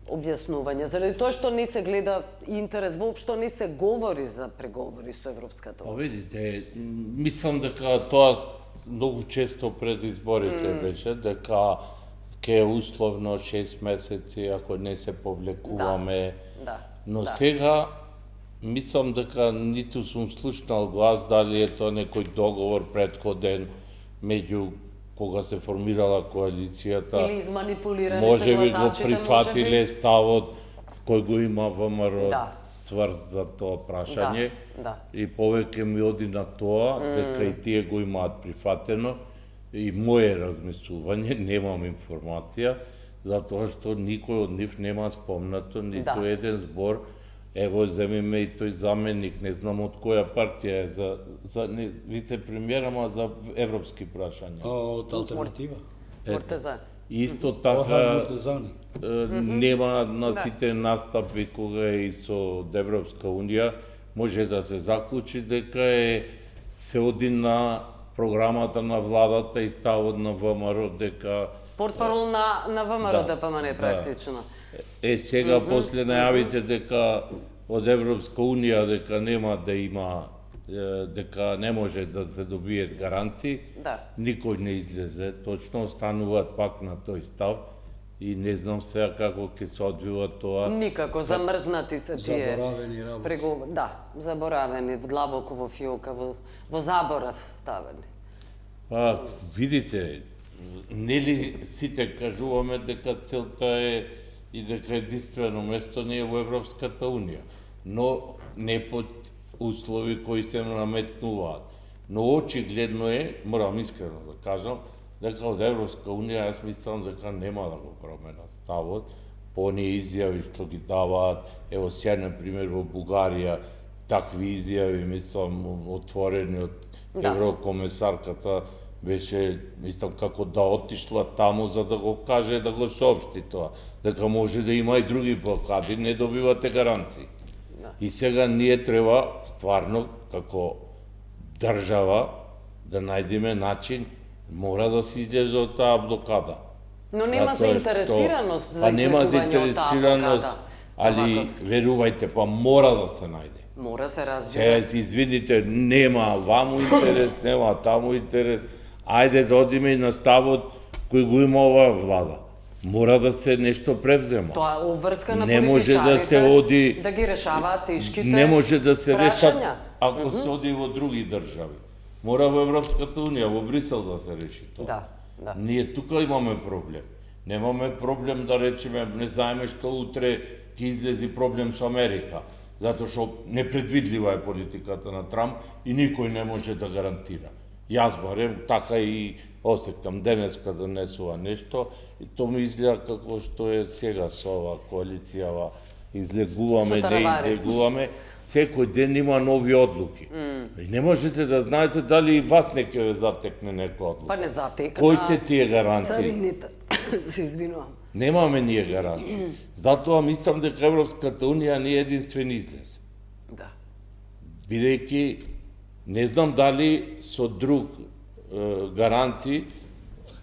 објаснување? Заради тоа што не се гледа интерес, воопшто не се говори за преговори со Европската Унија. Видите, мислам дека тоа многу често пред изборите беше, дека ке условно 6 месеци ако не се повлекуваме. Но сега мислам дека ниту сум слушнал глас дали е тоа некој договор предходен меѓу кога се формирала коалицијата. Или изманипулирани може би го прифатиле ставот кој го има ВМРО цврт за тоа прашање. И повеќе ми оди на тоа дека и тие го имаат прифатено и моје размислување, немам информација, затоа што никој од нив нема спомнато ниту еден збор. Ево, земиме и тој заменик, не знам од која партија е, за вице-премиер, ама за европски прашања. Од Алтернатива. Муртеза. Исто така, нема на сите настапи кога е и со Европска Унија, може да се заклучи дека се оди на програмата на владата и ставот на ВМРО дека... Портпарол на ВМРО ДПМН практично. Сега после најавите дека од Европска Унија дека нема да има, дека не може да се добијат гаранции, никој не излезе, точно остануваат пак на тој став и не знам сега како ќе се одвива тоа. Никако, замрзнати се тие заборавени работи. преговори. Заборавени, длабоко во фиока, во заборав ставени. Па, видите, нели сите кажуваме дека целта е и дека единствено место не е во Европската Унија, но не под услови кои се наметнуваат. Но очигледно е, морам искрено да кажам, дека од Европска Унија јас мислам дека нема да го променат ставот по оние изјави што ги даваат. Ево сега, например, во Бугарија такви изјави, мислам, отворени од еврокомесарката, беше, мислам, како да отишла таму за да го каже, да го соопшти тоа. Дека може да има и други блокади, не добивате гаранции. И сега ние треба, стварно, како држава, да најдеме начин, мора да се излезе од таа блокада. Но нема заинтересираност за нема излезување од таа блокада. Али, верувајте, па мора да се најде. Мора се развива. Сега, извините, нема ваму интерес, нема таму интерес. Ајде да одиме и на ставот кој го има оваа влада. Мора да се нешто превзема. Тоа обврска на не може да се оди, да ги решаваат тешките не може да се решат прашања. ако се оди во други држави. Мора во Европската унија, во Брисел да се реши тоа. Да, да. Ние тука имаме проблем. Немаме проблем да речеме, не знаеме што утре ќе излези проблем со Америка, затоа што непредвидлива е политиката на Трамп и никој не може да гарантира. Јас барем така и осеќам денеска донесува нешто и тоа ми изгледа како што е сега со ова коалицијава, излегуваме, не излегуваме, секој ден има нови одлуки. И не можете да знаете дали и вас не ќе ве затекне некоја одлука. Па не затекна. Кои се тие гаранции? Самините. Се извинувам. Немаме ние гаранции. Затоа мислам дека Европската унија не е единствен излез. Да. Бидејќи не знам дали со друг гаранции,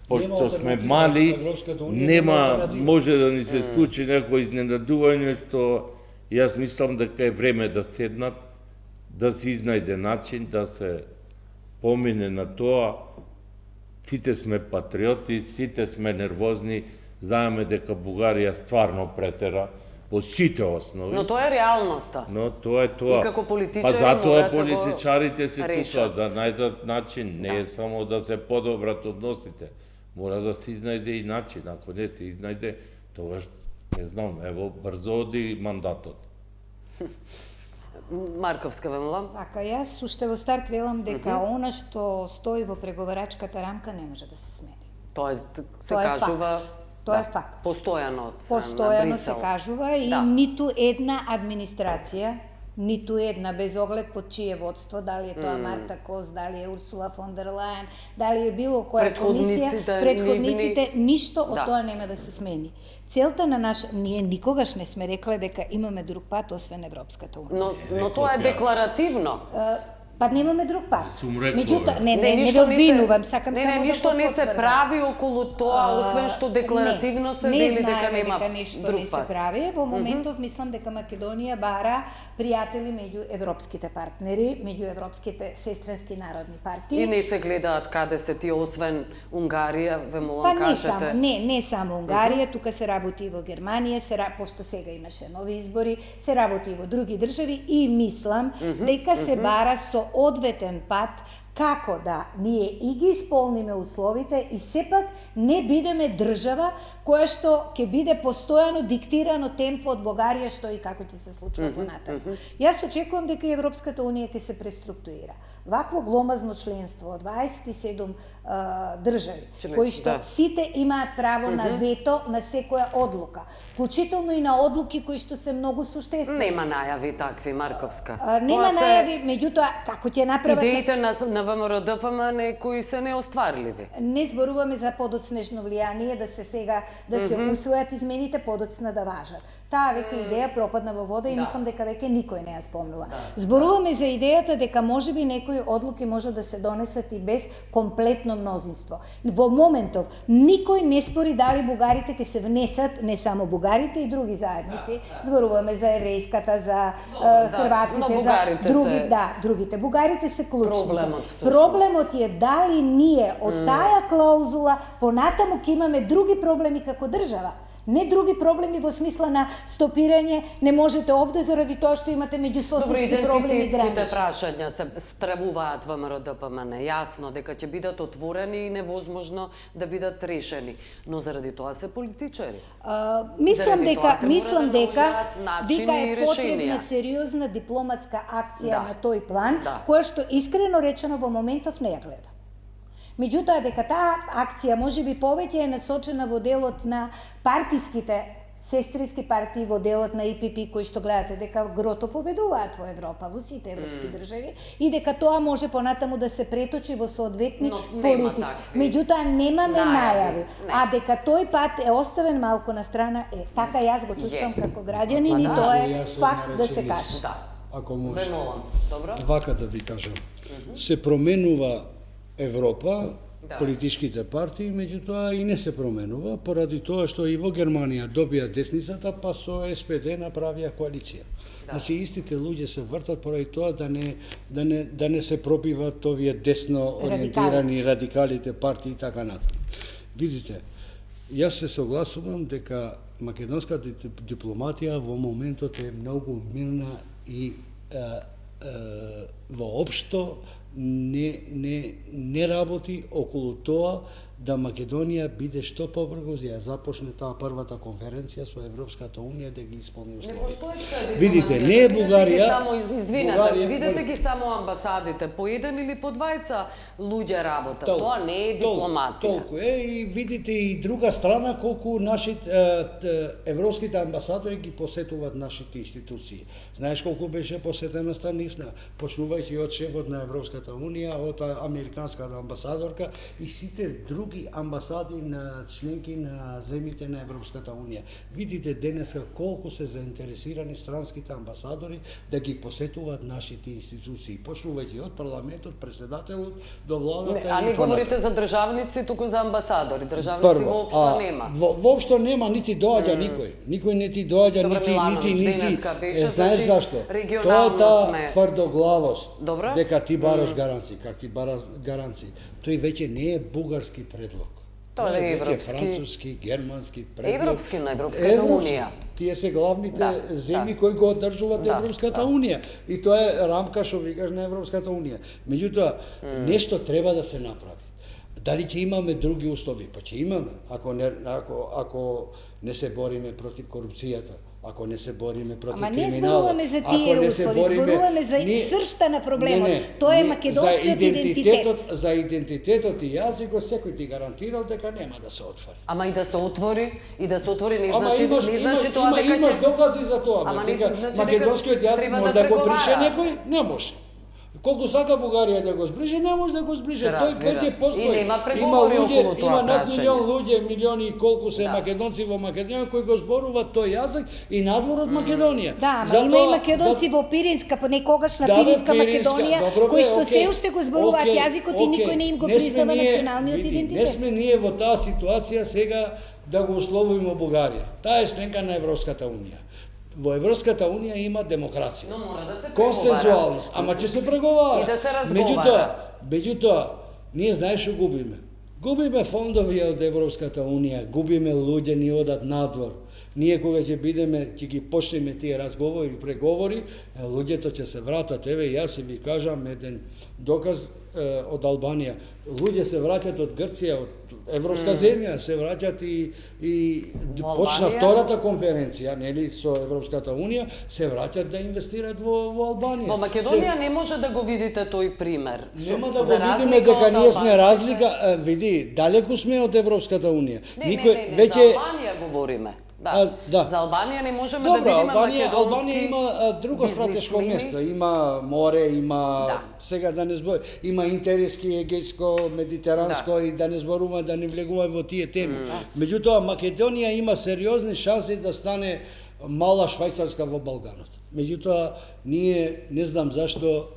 пошто сме мали, нема, може да ни се случи некој изненадување што јас мислам дека е време да седнат, да се изнајде начин, да се помине на тоа. Сите сме патриоти, сите сме нервозни, знаеме дека Бугарија стварно претера по сите основи. Но тоа е реалноста. Но тоа е тоа. И како политичари па затоа морате политичарите се тука решат. да најдат начин, не е само да се подобрат односите. Мора да се изнајде и начин. Ако не се изнајде, тогаш не знам, ево брзо оди мандатот. Марковска Венлам. Така, јас уште во старт велам дека она што стои во преговарачката рамка не може да се смени. Тоест, се Тоа е кажува... факт. Тоа е факт. Постојано од страна на Постојано се Брисел. кажува и ниту една администрација, ниту една, без оглед под чие водство, дали е тоа Марта Кос, дали е Урсула фон дер Лајен, дали е било која комисија, предходниците, ништо од тоа нема да се смени. Целта на ние никогаш не сме рекле дека имаме друг пат освен Европската унија. Но тоа е декларативно. Па немаме друг пат. Меѓутоа, не ве обвинувам, сакам само да ништо не се прави околу тоа, освен што декларативно се вели дека нема нешто друг не се пат. прави. Во моментов мислам дека Македонија бара пријатели меѓу европските партнери, меѓу европските сестрински народни партии. И не се гледаат каде се тие, освен Унгарија, ве молам Па не кажете. само, не само Унгарија, тука се работи и во Германија, пошто сега имаше нови избори, се работи и во други држави и мислам дека се бара со одветен пат како да ние и ги исполниме условите и сепак не бидеме држава која што ќе биде постојано диктирано темпо од Бугарија што и како ќе се случува понатаму. Јас очекувам дека и Европската унија ќе се преструктурира. Вакво гломазно членство од 27 држави, кои што сите имаат право на вето на секоја одлука, вклучително и на одлуки кои што се многу суштествени. Нема најави такви, Марковска. Нема најави, меѓутоа како ќе направат идеите на ВМРО-ДПМН кои се неостварливи. Не зборуваме за подоцнежно влијание да се сега да се усвојат измените, подоцна да важат. Таа веќе идеја пропадна во вода и мислам дека веќе никој не ја спомнува. Зборуваме за идејата дека можеби некои одлуки може да се донесат и без комплетно мнозинство. Во моментов никој не спори дали бугарите ќе се внесат, не само бугарите и други заедници. Зборуваме за еврејската, за хрватите, за другите. Бугарите се клучни. Проблемот е дали ние од таа клаузула понатаму ќе имаме други проблеми како држава. Не други проблеми во смисла на стопирање, не можете овде заради тоа што имате меѓусоседски проблеми гранични. Идентитетските прашања се стравуваат во ВМРО-ДПМН. Јасно дека ќе бидат отворени и невозможно да бидат решени, но заради тоа се политичари. Мислам дека е потребна сериозна дипломатска акција на тој план, која што искрено речено во моментов не ја гледа. Меѓутоа, дека таа акција може би повеќе е насочена во делот на партиските сестрински партии, во делот на ИПП, кои што гледате дека грото победуваат во Европа, во сите европски држави, и дека тоа може понатаму да се преточи во соодветни политики. Меѓутоа, немаме најави. А дека тој пат е оставен малку на страна, така јас го чувствам како граѓанин и тоа е факт да се каже. Ако може. Добро. Вака да ви кажам. Се променува Европа, политичките партии, меѓутоа и не се променува, поради тоа што и во Германија добија десницата, па со СПД направија коалиција. Значи, истите луѓе се вртат поради тоа да не се пробиват овие десно ориентирани радикалите партии и така натаму. Видите, јас се согласувам дека македонската дипломатија во моментот е многу мирна и воопшто не работи околу тоа да Македонија биде што побрзо да ја започне таа првата конференција со Европската унија да ги исполни условите. Видите, не е Бугарија. Извинете, видете ги само амбасадите, по еден или по двајца луѓе работат. Тоа не е дипломатија. Толку е и видите и друга страна колку нашите европските амбасадори ги посетуваат нашите институции. Знаеш колку беше посетеността нивна, почнувајќи од шефот на Европската унија, од американската амбасадорка и сите други амбасади на членки на земјите на Европската унија. Видите денеска колку се заинтересирани странските амбасадори да ги посетуваат нашите институции, почнувајќи од парламентот, председателот до владата. А не говорите за државници, туку за амбасадори. Државници воопшто нема. Воопшто нема, нити доаѓа никој. Никој не ти доаѓа, нити. Знаеш зашто? Тоа е таа тврдоглавост. Дека ти бараш гаранции, какви бараш гаранции. Тој веќе не е бугарски предлог. Тоа е европски, француски, германски предлог. Европски на Европската унија. Тие се главните земји кои го одржуваат Европската унија. И тоа е рамка што викаш на Европската унија. Меѓутоа, нешто треба да се направи. Дали ќе имаме други услови? Па ќе имаме, ако не се бориме против корупцијата, ако не се бориме против криминалот. Ама не зборуваме за тие услови, зборуваме за сршта на проблемот. Тоа е македонскиот идентитет. За идентитетот и јазикот секој ти гарантирал дека нема да се отвори. Ама и да се отвори, не значи тоа дека ќе... Имаш докази за тоа, дека македонскиот јазик може да го брише некој? Не може. Колку сака Бугарија да го збриже, не може да го збриже. Тој веќе постои. И нема преговори околу тоа. Има над милион луѓе, милиони и колку се македонци во Македонија кои го зборуваат тој јазик и надвор од Македонија. Да, ама има и македонци во Пиринска, некогашна Пиринска Македонија, кои што се уште го зборуваат јазикот и никој не им го признава националниот идентитет. Не сме ние во таа ситуација сега да го условиме Бугарија. Таа е членка на Европската унија. Во Европската унија има демокрација. Но мора да се преговара. Консензуалност, ама ќе се преговара. И да се разговара. Меѓутоа, ние знаеш што губиме? Губиме фондови од Европската унија, губиме луѓе, ни одат надвор. Ние кога ќе бидеме, ќе ги почнеме тие разговори, преговори, луѓето ќе се вратат. Еве, јас ви кажам еден доказ од Албанија. Луѓе се враќаат од Грција, од европска земја, се враќаат и почна втората конференција, нели, со Европската унија, се враќаат да инвестираат во Албанија. Во Македонија не може да го видите тој пример. Нема да го видиме дека ние сме разлика, види, далеку сме од Европската унија. Не, за Албанија говориме. Да. За Албанија не можеме да видиме македонски. Албанија има друго стратешко место, има море, има сега да не збор, има интерески, егејско, медитеранско и да не зборуваме, да не влегуваме во тие теми. Меѓутоа Македонија има сериозни шанси да стане мала Швајцарска во Балканот. Меѓутоа ние не знам зашто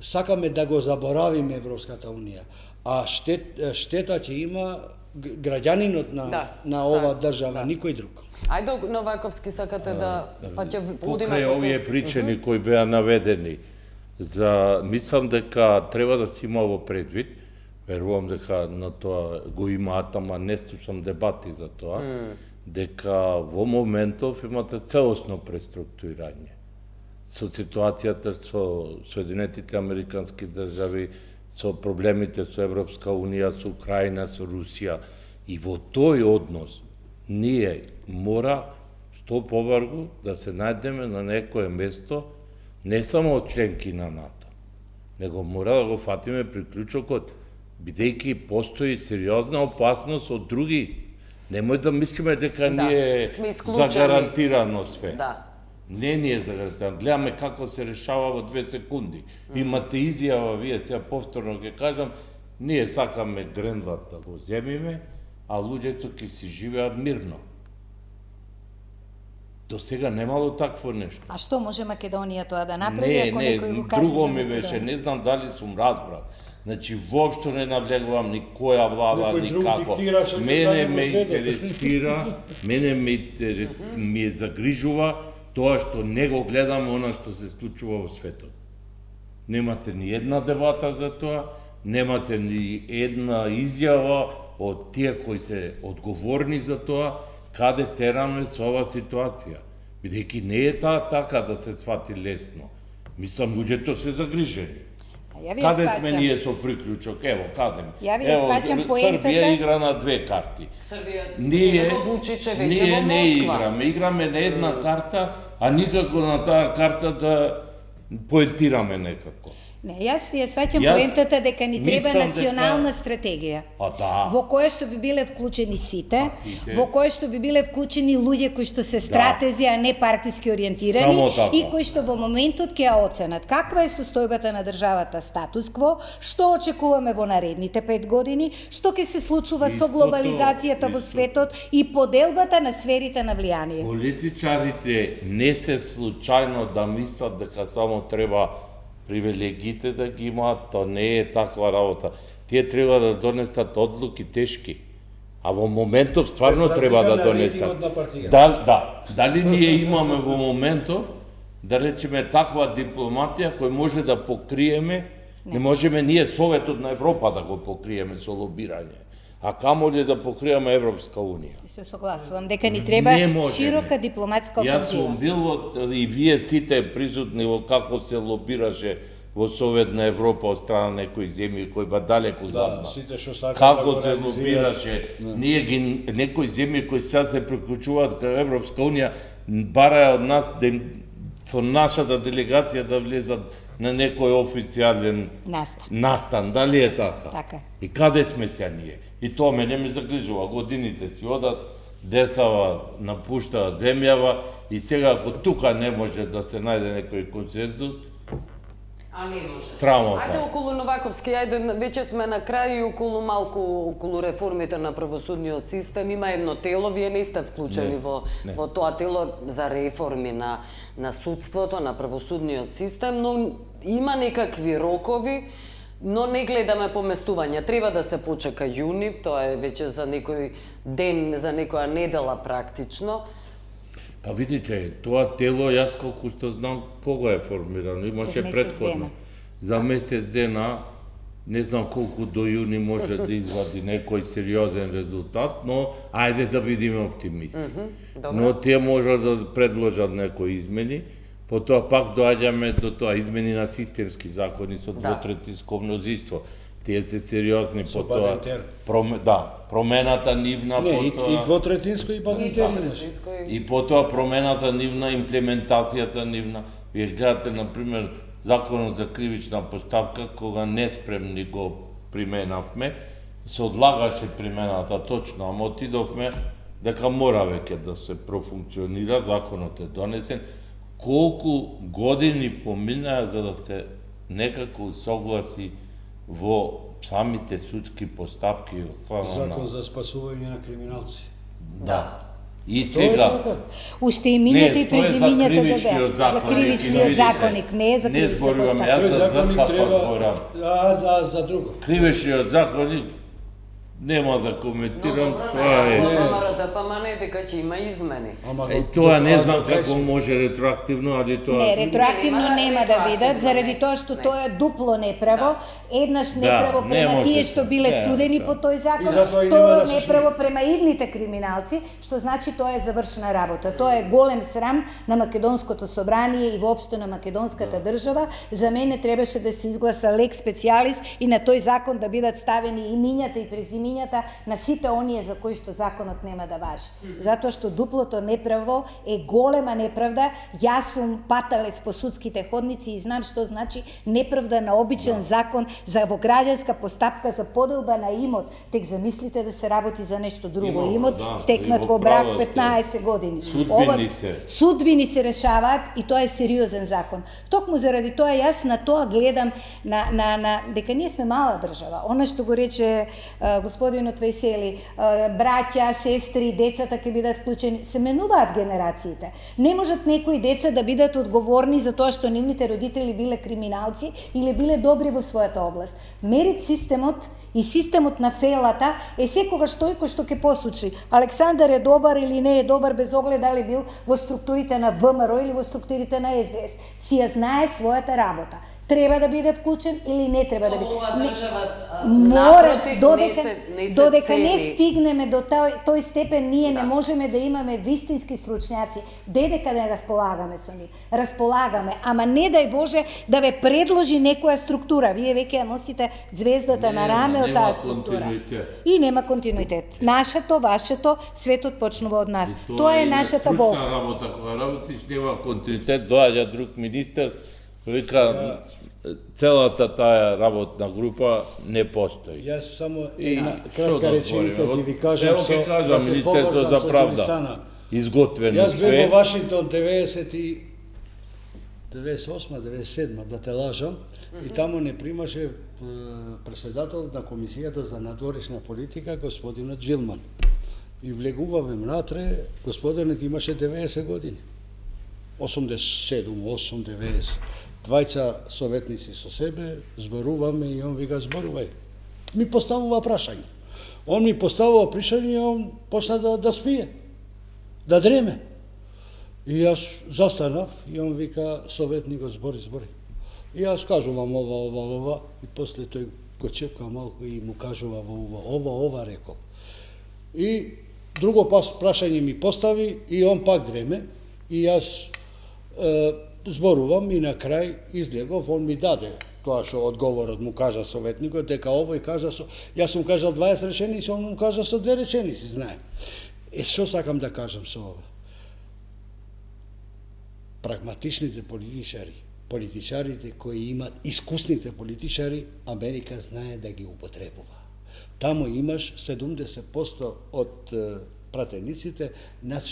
сакаме да го заборавиме Европската унија, а штета ќе има граѓанинот на оваа држава, никој друг. Ајде, Новаковски, сакате да... Па ќе одиме... Покрај овие причини кои беа наведени, мислам дека треба да се има во предвид, верувам дека на тоа го имаат, ама не слушам дебати за тоа, дека во моментов имате целосно преструктурирање. Со ситуацијата со Соединетите Американски држави, со проблемите со Европска унија, со Украина, со Русија. И во тој однос ние мора што побрзо да се најдеме на некое место, не само од членки на НАТО, него мора да го фатиме приклучокот, бидејќи постои сериозна опасност од други. Немој да мислиме дека ние загарантирано све. Не ни е загарантирано. Гледаме како се решава во 2 секунди. Имате изјава, вие сега повторно ќе кажам, ние сакаме Гренланд да го земиме, а луѓето ќе си живеат мирно. До сега немало такво нешто. А што може Македонија тоа да направи, ако некој го каже? Друго ми беше, не знам дали сум разбрал. Значи, воопшто не наблегувам ни која влада, ни како. Мене ме интересира, ми е загрижува тоа што не го гледаме она што се случува во светот. Немате ни една дебата за тоа, немате ни една изјава од тие кои се одговорни за тоа, каде тераме со оваа ситуација. Бидејќи не е таа така да се свати лесно. Мислам, луѓето се загрижени. ја ви Каде сваќам. сме ние со приклучок? Ево, каде? Ја ви ја сваќам поентата. Србија игра на 2 карти. Србија Ние, во Вучиче веќе ние во не Москва. играме. Играме на една карта, а никако на таа карта да поентираме некако. Не, јас ви ја сваќам Јас поентата дека ни треба мислам национална дека- стратегија. А да. Во која што би биле вклучени сите, сите. во која што би биле вклучени луѓе кои што се стратези, а не партиски ориентирани Само така. и кои што во моментот ќе ја оценат каква е состојбата на државата статус кво, што очекуваме во наредните 5 години, што ќе се случува со Истото, глобализацијата во истото. светот и поделбата на сферите на влијание. Политичарите не се случајно да мислат дека само треба привилегите да ги имаат, то не е таква работа. Тие треба да донесат одлуки тешки. А во моментов стварно Без треба да разлика на донесат. рейтингот на партијата. Дали ние имаме во моментов, да речеме, таква дипломатија која може да покриеме, не можеме ние Советот на Европа да го покриеме со лобирање, а камо ли да покриеме Европска Унија. Се согласувам дека ни треба Не можеме. широка дипломатска Јас офанзива. сум бил и вие сите присутни во како се лобираше во Совет на Европа од страна на некои земји кои ба далеку зад нас. сите што сакаат Како да го се реализираат. лобираше, ние ги некои земји кои сега се приклучуваат кај Европска унија бараја од нас во нашата делегација да влезат на некој официјален настан. Дали е така? Така. И каде сме сега ние? И тоа мене ме загрижува. Годините си одат, децава напуштаат земјава и сега ако тука не може да се најде некој консензус, А не може. срамота. Ајде околу Новаковски, ајде веќе сме на крај и околу реформите на правосудниот систем. Има едно тело, вие не сте вклучени во тоа тело за реформи на судството, на правосудниот систем, но има некакви рокови, но не гледаме поместување. Треба да се почека јуни, тоа е веќе за некој ден, за некоја недела практично. Па видите, тоа тело, јас колку што знам, кога е формирано, имаше месец предходно. дена. За месец дена, не знам колку до јуни може да извади некој сериозен резултат, но ајде да бидеме оптимисти. Но тие можат да предложат некои измени, потоа пак доаѓаме до тоа измени на системски закони со двотретинско мнозинство. Тие се сериозни Со потоа. Бадентер. Промената нивна Не, и потоа. двотретинско и Бадентер имаше. И потоа промената нивна, имплементацијата нивна. Вие гледате, например, Законот за кривична постапка, кога неспремни го применавме, се одлагаше примената точно, ама отидовме дека мора веќе да се профункционира, законот е донесен. Колку години поминаа за да се некако согласи во самите судски постапки од страна на... Закон за спасување на криминалци. Да. И сега... Уште и минјата и презимињата да бе. За кривичниот извинете. законник, не е за Не кривична зборувам, постапка. јас Тој за законник закон треба зборам. за друго. Кривичниот законник нема да коментирам, тоа е. Па не дека ќе има измени. Ама Тоа не знам како може ретроактивно, али тоа... Не, ретроактивно Нема нема да ретроактивно, видат, заради не, тоа што не. тоа е дупло неправо. Еднаш неправо не према може. тие што биле Не, судени да. по тој закон, И затоа и нема второ да се неправо према идните криминалци, што значи тоа е завршена работа. Тоа е голем срам на македонското собрание и воопшто на македонската држава. За мене требаше да се изгласа лек специјалис и на тој закон да бидат ставени имињата и презимињата на сите оние за кои што законот нема да важи. Затоа што дуплото неправо е голема неправда. Јас сум паталец по судските ходници и знам што значи неправда на обичен закон за во граѓанска постапка за поделба на имот. Тек замислите да се работи за нешто друго. Имало, Имот да, стекнат и во во брак право сте. 15 години. Судбини се. Судбини се решаваат и тоа е сериозен закон. Токму заради тоа јас на тоа гледам на дека ние сме мала држава. Она што го рече господинот Весели, браќа, сестри, децата ќе бидат вклучени, се менуваат генерациите. Не можат некои деца да бидат одговорни за тоа што нивните родители биле криминалци или биле добри во својата област. Мерит системот и системот на фелата е секогаш тој кој што ќе посучи. Александар е добар или не е добар без оглед дали бил во структурите на ВМРО или во структурите на СДС. Си ја знае својата работа. треба да биде вклучен или не треба да биде. Ова држава Мора, напротив, додека не цени. стигнеме до тој степен, ние не можеме да имаме вистински стручњаци. Дедека да располагаме со нив. Располагаме, ама не дај Боже да ве предложи некоја структура. Вие веќе ја носите звездата на раме од таа структура. И нема континуитет. Нашето, вашето, светот почнува од нас. Тоа е нашата болка. Стручна работа, кога работиш, нема континуитет, доаѓа друг министер, вика, целата таа работна група не постои. Јас само И една што кратка да реченица збориме? ќе ви кажам Ево со ќе кажам, да се Министерство поврзам за со правда. Џулистана. Изготвено Јас бев све. во Вашингтон 98-97, да те лажам, и таму не примаше председателот на Комисијата за надворешна политика, господинот Джилман. И влегуваме внатре, господинот имаше 90 години. 87, 8, 90. Двајца советници со себе, зборуваме и он вика зборувај. Ми поставува прашање. Он ми поставува прашање и он почна да спие, да дреме. И јас застанав и он вика советникот збори. И јас кажувам ова и после тој го чепка малку и му кажува ова рекол. И друго прашање ми постави и он пак дреме и јас зборувам и на крај излегов, он ми даде тоа што одговорот му кажа советникот, дека овој кажа јас сум кажал 20 реченици, он му кажа со 2 реченици, знае. Што сакам да кажам со ова? Прагматичните политичарите кои имат искусните политичари, Америка знае да ги употребува. Таму имаш 70% од пратениците над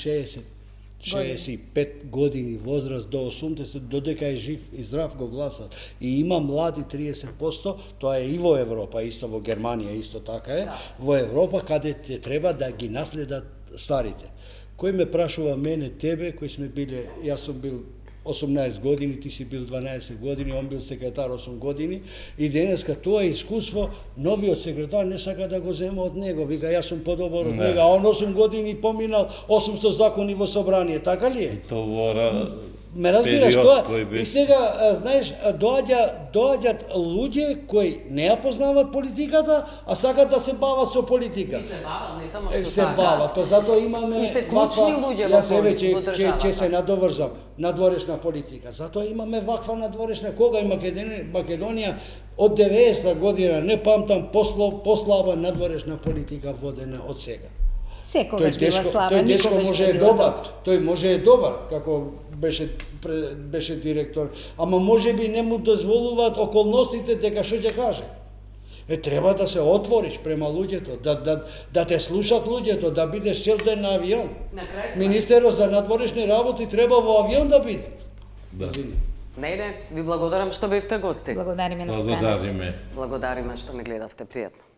65 години возраст до 80, додека е жив и здрав го гласат. И има млади 30%, тоа е и во Европа, исто во Германија, исто така е, во Европа каде те треба да ги наследат старите. Кој ме прашува мене, тебе, кои сме биле, јас сум бил 18 години, ти си бил 12 години, он бил секретар 8 години, и денеска тоа искуство, новиот секретар не сака да го зема од него, вика јас сум подобар од него, а он 8 години поминал 800 закони во собрание, така ли е? Това Ме разбираш тоа? И сега, знаеш, доаѓаат луѓе кои не ја познаваат политиката, а сакат да се бават со политика. И се бават, не само што Се бават, па затоа имаме... И се клучни луѓе Јас во ќе државата. се надоврзам, надворешна политика. Затоа имаме ваква надворешна, кога и Македонија од 90 година, не памтам послаба надворешна политика водена од сега. Секогаш била слаба, тој Дешко никогаш може не е била добар, добар. тој може е добар, како беше директор, ама може би не му дозволуваат околностите дека што ќе каже. Треба да се отвориш према луѓето, да те слушат луѓето, да бидеш цел ден на авион. Министерот за надворешни работи треба во авион да биде. Да. Не, ви благодарам што бевте гости. Благодариме на поканата. Благодариме. Благодариме што ме гледавте, пријатно.